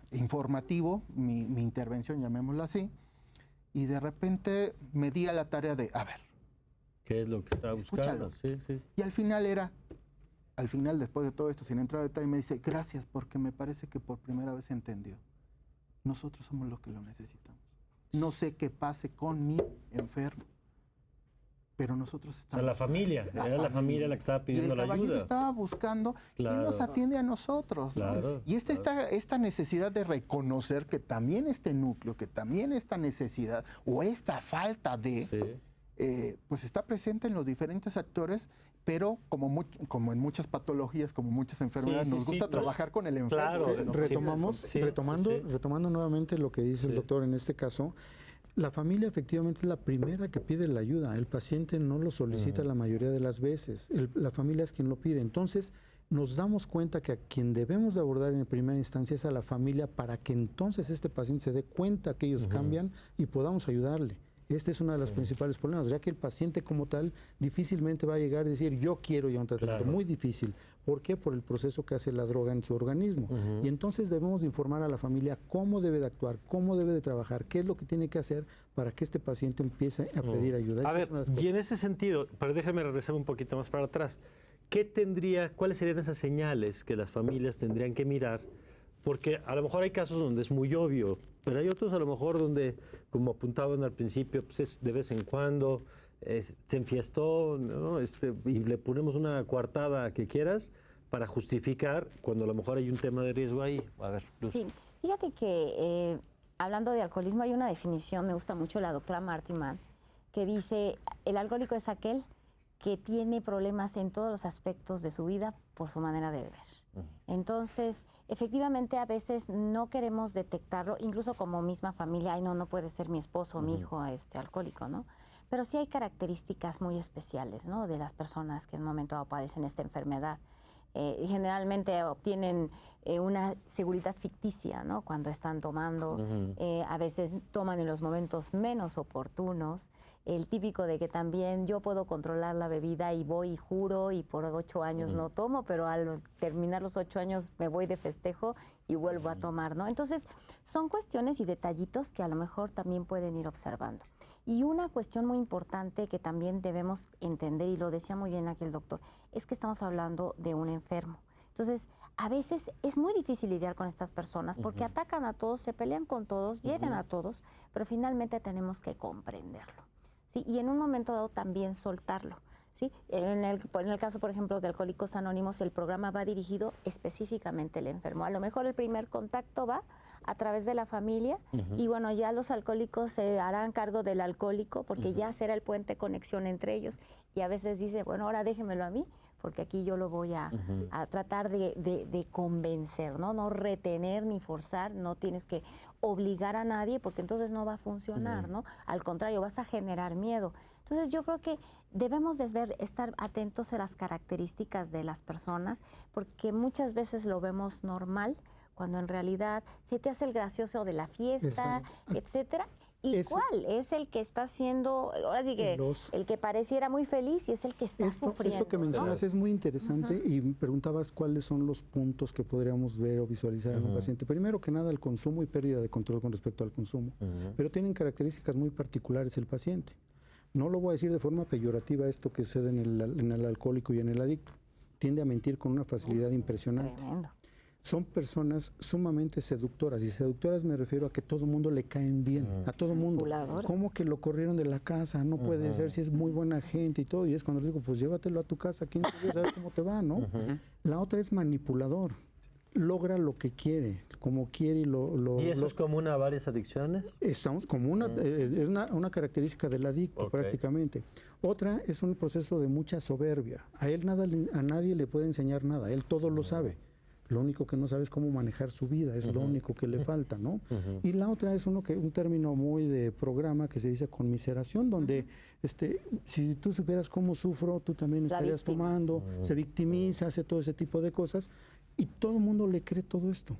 informativo, mi intervención, llamémoslo así, y de repente me di a la tarea de, a ver. ¿Qué es lo que está buscando? Sí. Y al final después de todo esto, sin entrar a detalle, me dice, gracias, porque me parece que por primera vez entendió. Nosotros somos los que lo necesitamos. No sé qué pase con mi enfermo, pero nosotros estamos... O sea, la familia la familia la que estaba pidiendo la ayuda. Y el caballero estaba buscando quién nos atiende a nosotros, ¿no? Claro, y esta necesidad de reconocer que también este núcleo, que también esta necesidad o esta falta de... pues está presente en los diferentes actores, pero como en muchas patologías, como muchas enfermedades, nos gusta trabajar con el enfermo. Claro, retomando nuevamente lo que dice el doctor en este caso, la familia efectivamente es la primera que pide la ayuda. El paciente no lo solicita la mayoría de las veces. La familia es quien lo pide. Entonces, nos damos cuenta que a quien debemos de abordar en primera instancia es a la familia para que entonces este paciente se dé cuenta que ellos cambian y podamos ayudarle. Este es uno de los principales problemas, ya que el paciente como tal difícilmente va a llegar y decir yo quiero ya un tratamiento, muy difícil. ¿Por qué? Por el proceso que hace la droga en su organismo. Y entonces debemos de informar a la familia cómo debe de actuar, cómo debe de trabajar, qué es lo que tiene que hacer para que este paciente empiece a pedir ayuda. A ver, y en ese sentido, pero déjame regresar un poquito más para atrás, ¿cuáles serían esas señales que las familias tendrían que mirar? Porque a lo mejor hay casos donde es muy obvio, pero hay otros a lo mejor donde, como apuntaban al principio, pues es de vez en cuando, se enfiestó, ¿no? Y le ponemos una coartada que quieras para justificar cuando a lo mejor hay un tema de riesgo ahí. A ver, Luz. Sí, fíjate que hablando de alcoholismo hay una definición, me gusta mucho la doctora Marty Mann, que dice, el alcohólico es aquel que tiene problemas en todos los aspectos de su vida por su manera de beber. Entonces, efectivamente, a veces no queremos detectarlo, incluso como misma familia, ay, no puede ser mi esposo o mi hijo alcohólico, ¿no? Pero sí hay características muy especiales, ¿no? De las personas que en un momento dado padecen esta enfermedad. Generalmente obtienen una seguridad ficticia, ¿no? Cuando están tomando, a veces toman en los momentos menos oportunos. El típico de que también yo puedo controlar la bebida y voy y juro y por 8 años no tomo, pero al terminar los 8 años me voy de festejo y vuelvo a tomar, ¿no? Entonces, son cuestiones y detallitos que a lo mejor también pueden ir observando. Y una cuestión muy importante que también debemos entender, y lo decía muy bien aquí el doctor, es que estamos hablando de un enfermo. Entonces, a veces es muy difícil lidiar con estas personas porque atacan a todos, se pelean con todos, hieren a todos, pero finalmente tenemos que comprenderlo, ¿sí? Y en un momento dado también soltarlo, ¿sí? En el caso, por ejemplo, de Alcohólicos Anónimos, el programa va dirigido específicamente al enfermo. A lo mejor el primer contacto va a través de la familia y bueno, ya los alcohólicos se harán cargo del alcohólico porque ya será el puente de conexión entre ellos. Y a veces dice, bueno, ahora déjemelo a mí porque aquí yo lo voy a tratar de convencer, ¿no? No retener ni forzar, no tienes que obligar a nadie, porque entonces no va a funcionar, ¿no? Al contrario, vas a generar miedo. Entonces yo creo que debemos de estar atentos a las características de las personas, porque muchas veces lo vemos normal, cuando en realidad se te hace el gracioso de la fiesta, etcétera. ¿Y cuál es el que está haciendo, ahora sí que el que pareciera muy feliz y es el que está sufriendo? Esto que mencionas es muy interesante y preguntabas cuáles son los puntos que podríamos ver o visualizar en un paciente. Primero que nada, el consumo y pérdida de control con respecto al consumo, pero tienen características muy particulares el paciente. No lo voy a decir de forma peyorativa esto que sucede en el alcohólico y en el adicto. Tiende a mentir con una facilidad impresionante. Tremendo. Son personas sumamente seductoras, y seductoras me refiero a que todo mundo le caen bien, a todo mundo. ¿Cómo que lo corrieron de la casa? No puede ser, si es muy buena gente y todo. Y es cuando le digo, pues llévatelo a tu casa 15 días a ver cómo te va, ¿no? La otra es manipulador. Logra lo que quiere, como quiere ¿Y eso es común a varias adicciones? Estamos como es una característica del adicto prácticamente. Otra es un proceso de mucha soberbia. A nadie le puede enseñar nada, él todo lo sabe. Lo único que no sabe es cómo manejar su vida, es lo único que le falta, ¿no? Y la otra es un término muy de programa que se dice conmiseración, donde si tú supieras cómo sufro, tú también estarías tomando, se victimiza, hace todo ese tipo de cosas, y todo el mundo le cree todo esto.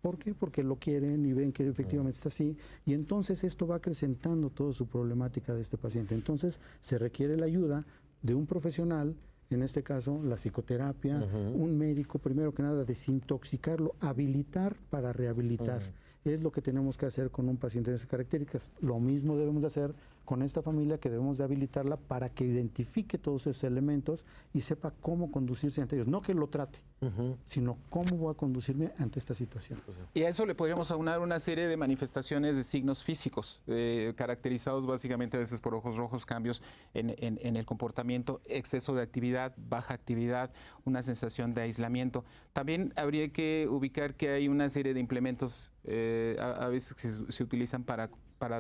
¿Por qué? Porque lo quieren y ven que efectivamente está así, y entonces esto va acrecentando toda su problemática de este paciente. Entonces se requiere la ayuda de un profesional, en este caso la psicoterapia, un médico, primero que nada, desintoxicarlo, habilitar para rehabilitar. Es lo que tenemos que hacer con un paciente de esas características. Lo mismo debemos de hacer con esta familia, que debemos de habilitarla para que identifique todos esos elementos y sepa cómo conducirse ante ellos. No que lo trate, sino cómo voy a conducirme ante esta situación. Y a eso le podríamos aunar una serie de manifestaciones de signos físicos, caracterizados básicamente a veces por ojos rojos, cambios en el comportamiento, exceso de actividad, baja actividad, una sensación de aislamiento. También habría que ubicar que hay una serie de implementos a veces que se utilizan para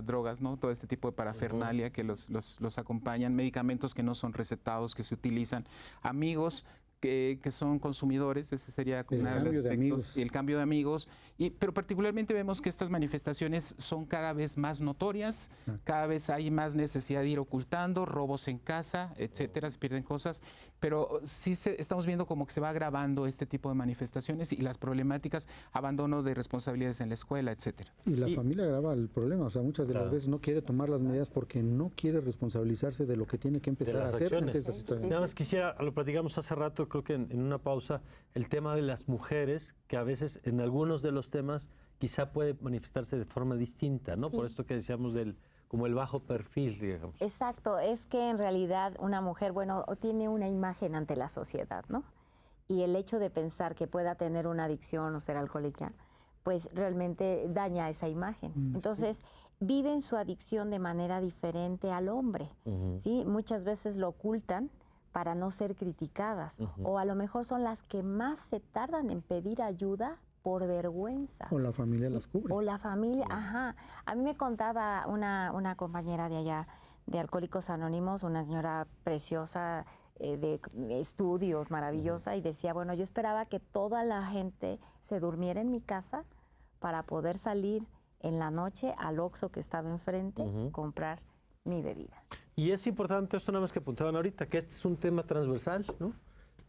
drogas, ¿no? Todo este tipo de parafernalia que los acompañan, medicamentos que no son recetados, que se utilizan, amigos que son consumidores, ese sería uno de los aspectos, y el cambio de amigos, pero particularmente vemos que estas manifestaciones son cada vez más notorias, cada vez hay más necesidad de ir ocultando, robos en casa, etcétera, se pierden cosas, pero sí estamos viendo como que se va agravando este tipo de manifestaciones y las problemáticas, abandono de responsabilidades en la escuela, etcétera. Y la familia agrava el problema, o sea, muchas de las veces no quiere tomar las medidas porque no quiere responsabilizarse de lo que tiene que empezar a hacer ante esta situación. Nada más quisiera, lo platicamos hace rato, creo que en una pausa, el tema de las mujeres, que a veces en algunos de los temas quizá puede manifestarse de forma distinta, ¿no? Por esto que decíamos como el bajo perfil, digamos. Exacto, es que en realidad una mujer, tiene una imagen ante la sociedad, ¿no? Y el hecho de pensar que pueda tener una adicción o ser alcohólica, pues realmente daña esa imagen. Entonces, viven su adicción de manera diferente al hombre, ¿sí? Muchas veces lo ocultan para no ser criticadas, o a lo mejor son las que más se tardan en pedir ayuda por vergüenza. O la familia las cubre. O la familia, A mí me contaba una compañera de allá, de Alcohólicos Anónimos, una señora preciosa, de estudios, maravillosa, y decía, yo esperaba que toda la gente se durmiera en mi casa para poder salir en la noche al Oxxo que estaba enfrente, comprar mi bebida. Y es importante esto nada más que apuntaban ahorita, que este es un tema transversal, ¿no?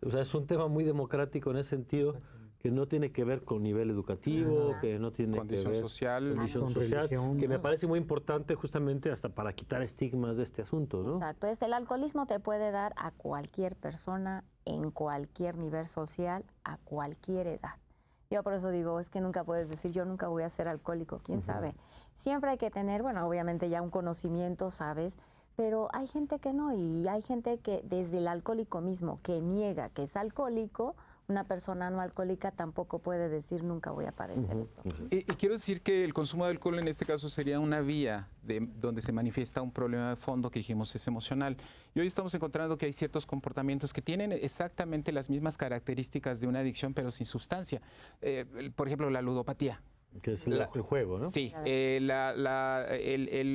O sea, es un tema muy democrático en ese sentido, que no tiene que ver con nivel educativo, que no tiene condición que ver social, con condición social, religión, que me parece muy importante justamente hasta para quitar estigmas de este asunto, ¿no? Exacto, el alcoholismo te puede dar a cualquier persona, en cualquier nivel social, a cualquier edad. Yo por eso digo, es que nunca puedes decir, yo nunca voy a ser alcohólico, ¿quién sabe? Siempre hay que tener, obviamente ya un conocimiento, ¿sabes? Pero hay gente que no, y hay gente que desde el alcohólico mismo, que niega que es alcohólico, una persona no alcohólica tampoco puede decir, nunca voy a padecer esto. Y quiero decir que el consumo de alcohol en este caso sería una vía donde se manifiesta un problema de fondo que dijimos es emocional. Y hoy estamos encontrando que hay ciertos comportamientos que tienen exactamente las mismas características de una adicción, pero sin sustancia. Por ejemplo, la ludopatía. Que es el juego, ¿no? Sí,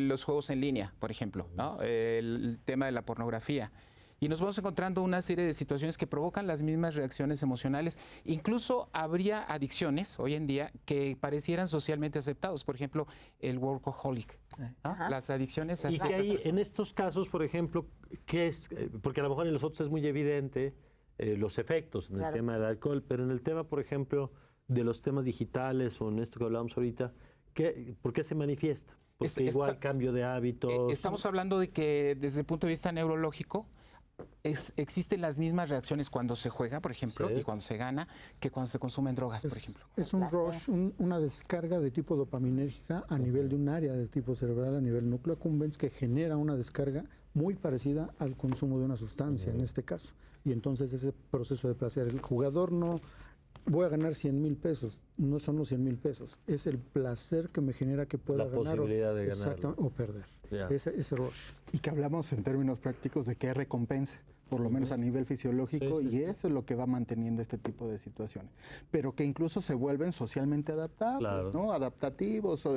los juegos en línea, por ejemplo, ¿no? El tema de la pornografía. y nos vamos encontrando una serie de situaciones que provocan las mismas reacciones emocionales. Incluso habría adicciones hoy en día que parecieran socialmente aceptados, por ejemplo, el workaholic, ¿no? Las adicciones Y que hay en estos casos, por ejemplo, ¿qué es? Porque a lo mejor en los otros es muy evidente los efectos en el tema del alcohol, pero en el tema, por ejemplo, de los temas digitales o en esto que hablábamos ahorita, ¿por qué se manifiesta? Porque igual cambio de hábitos. Estamos hablando de que desde el punto de vista neurológico existen las mismas reacciones cuando se juega, por ejemplo, y cuando se gana, que cuando se consumen drogas, por ejemplo. Es un rush, una descarga de tipo dopaminérgica a nivel de un área de tipo cerebral, a nivel núcleo accumbens, que genera una descarga muy parecida al consumo de una sustancia, en este caso. Y entonces ese proceso de placer, el jugador no... Voy a ganar 100,000 pesos, no son los 100,000 pesos, es el placer que me genera que pueda ganar posibilidad de ganar o perder, ese rush. Y que hablamos en términos prácticos de que hay recompensa, por lo menos a nivel fisiológico, y eso es lo que va manteniendo este tipo de situaciones. Pero que incluso se vuelven socialmente adaptables, ¿no? Adaptativos,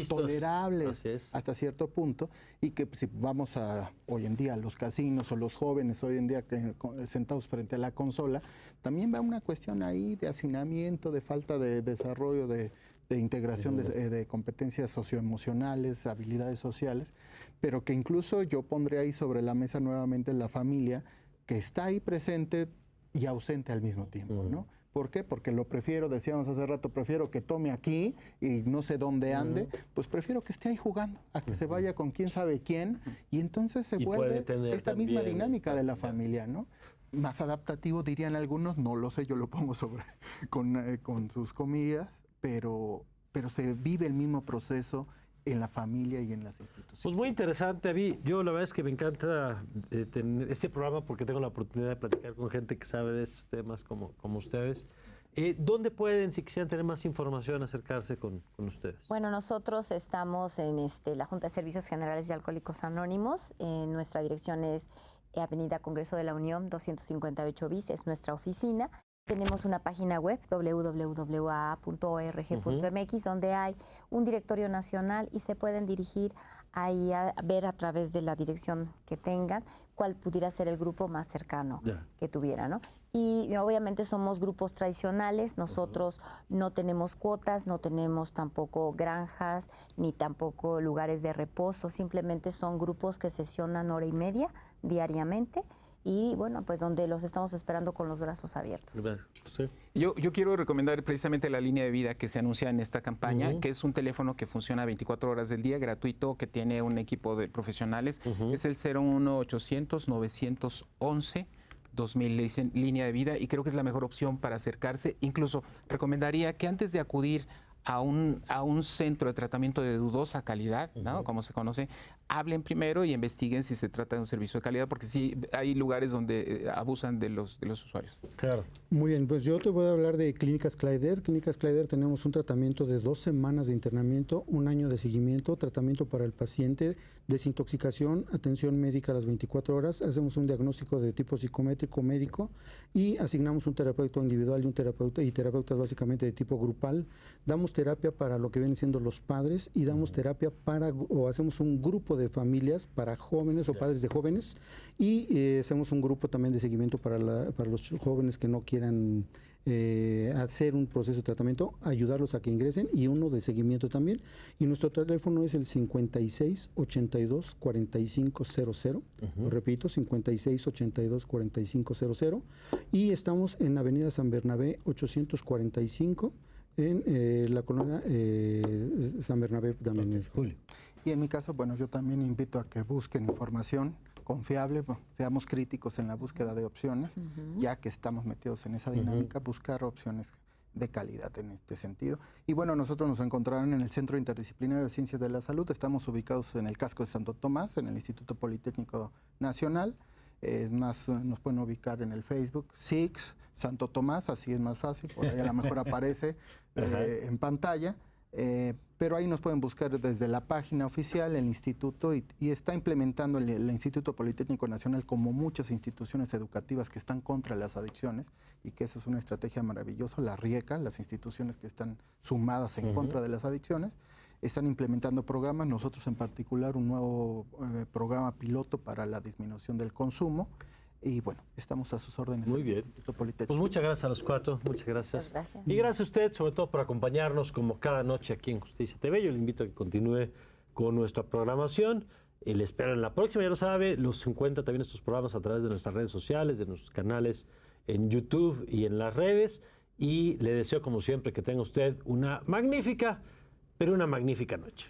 tolerables hasta cierto punto, y que si vamos a hoy en día a los casinos o los jóvenes hoy en día sentados frente a la consola, también va una cuestión ahí de hacinamiento, de falta de desarrollo de integración de competencias socioemocionales, habilidades sociales, pero que incluso yo pondré ahí sobre la mesa nuevamente la familia, que está ahí presente y ausente al mismo tiempo, ¿no? ¿Por qué? Porque lo prefiero, decíamos hace rato, prefiero que tome aquí y no sé dónde ande, pues prefiero que esté ahí jugando, a que se vaya con quién sabe quién, y entonces se vuelve esta misma dinámica de la familia, ¿no? Más adaptativo, dirían algunos, no lo sé, yo lo pongo con sus comillas, pero se vive el mismo proceso en la familia y en las instituciones. Pues muy interesante, Avi. Yo la verdad es que me encanta tener este programa porque tengo la oportunidad de platicar con gente que sabe de estos temas como ustedes. ¿Dónde pueden, si quisieran tener más información, acercarse con ustedes? Bueno, nosotros estamos en la Junta de Servicios Generales de Alcohólicos Anónimos. Nuestra dirección es Avenida Congreso de la Unión 258 bis, es nuestra oficina. Tenemos una página web, www.org.mx, donde hay un directorio nacional y se pueden dirigir ahí a ver a través de la dirección que tengan cuál pudiera ser el grupo más cercano que tuviera, ¿no? Y obviamente somos grupos tradicionales, nosotros no tenemos cuotas, no tenemos tampoco granjas, ni tampoco lugares de reposo, simplemente son grupos que sesionan 1:30 diariamente. Y bueno, pues donde los estamos esperando con los brazos abiertos. Sí. Yo quiero recomendar precisamente la línea de vida que se anuncia en esta campaña, que es un teléfono que funciona 24 horas del día, gratuito, que tiene un equipo de profesionales. Es el 01800-911-2000, le dicen línea de vida, y creo que es la mejor opción para acercarse. Incluso recomendaría que antes de acudir a un centro de tratamiento de dudosa calidad, ¿no? Como se conoce, hablen primero y investiguen si se trata de un servicio de calidad, porque sí hay lugares donde abusan de los usuarios. Claro. Muy bien, pues yo te voy a hablar de Clínicas Clayder. Clínicas Clayder tenemos un tratamiento de 2 semanas de internamiento, 1 año de seguimiento, tratamiento para el paciente, desintoxicación, atención médica a las 24 horas, hacemos un diagnóstico de tipo psicométrico médico y asignamos un terapeuta individual y terapeutas básicamente de tipo grupal. Damos terapia para lo que vienen siendo los padres y damos terapia hacemos un grupo de familias para jóvenes o padres de jóvenes y hacemos un grupo también de seguimiento para los jóvenes que no quieran hacer un proceso de tratamiento, ayudarlos a que ingresen y uno de seguimiento también. Y nuestro teléfono es el 5682-4500, lo repito, 5682-4500, y estamos en Avenida San Bernabé 845, en la colonia San Bernabé también. Es Julio. Y en mi caso, bueno, yo también invito a que busquen información confiable, seamos críticos en la búsqueda de opciones, ya que estamos metidos en esa dinámica, buscar opciones de calidad en este sentido. Y bueno, nosotros nos encontrarán en el Centro Interdisciplinario de Ciencias de la Salud, estamos ubicados en el casco de Santo Tomás, en el Instituto Politécnico Nacional. Más nos pueden ubicar en el Facebook, SIX, Santo Tomás, así es más fácil, por ahí a lo mejor aparece en pantalla. Pero ahí nos pueden buscar desde la página oficial, el instituto, y está implementando el Instituto Politécnico Nacional, como muchas instituciones educativas que están contra las adicciones, y que esa es una estrategia maravillosa, la RIECA, las instituciones que están sumadas en contra de las adicciones. están implementando programas, nosotros en particular un nuevo programa piloto para la disminución del consumo. Y bueno, estamos a sus órdenes. Muy bien. Pues muchas gracias a los cuatro, muchas gracias. Gracias. Y gracias a usted, sobre todo, por acompañarnos como cada noche aquí en Justicia TV. Yo le invito a que continúe con nuestra programación. Y le espero en la próxima, ya lo sabe, los encuentra también estos programas a través de nuestras redes sociales, de nuestros canales en YouTube y en las redes. Y le deseo, como siempre, que tenga usted una magnífica, pero una magnífica noche.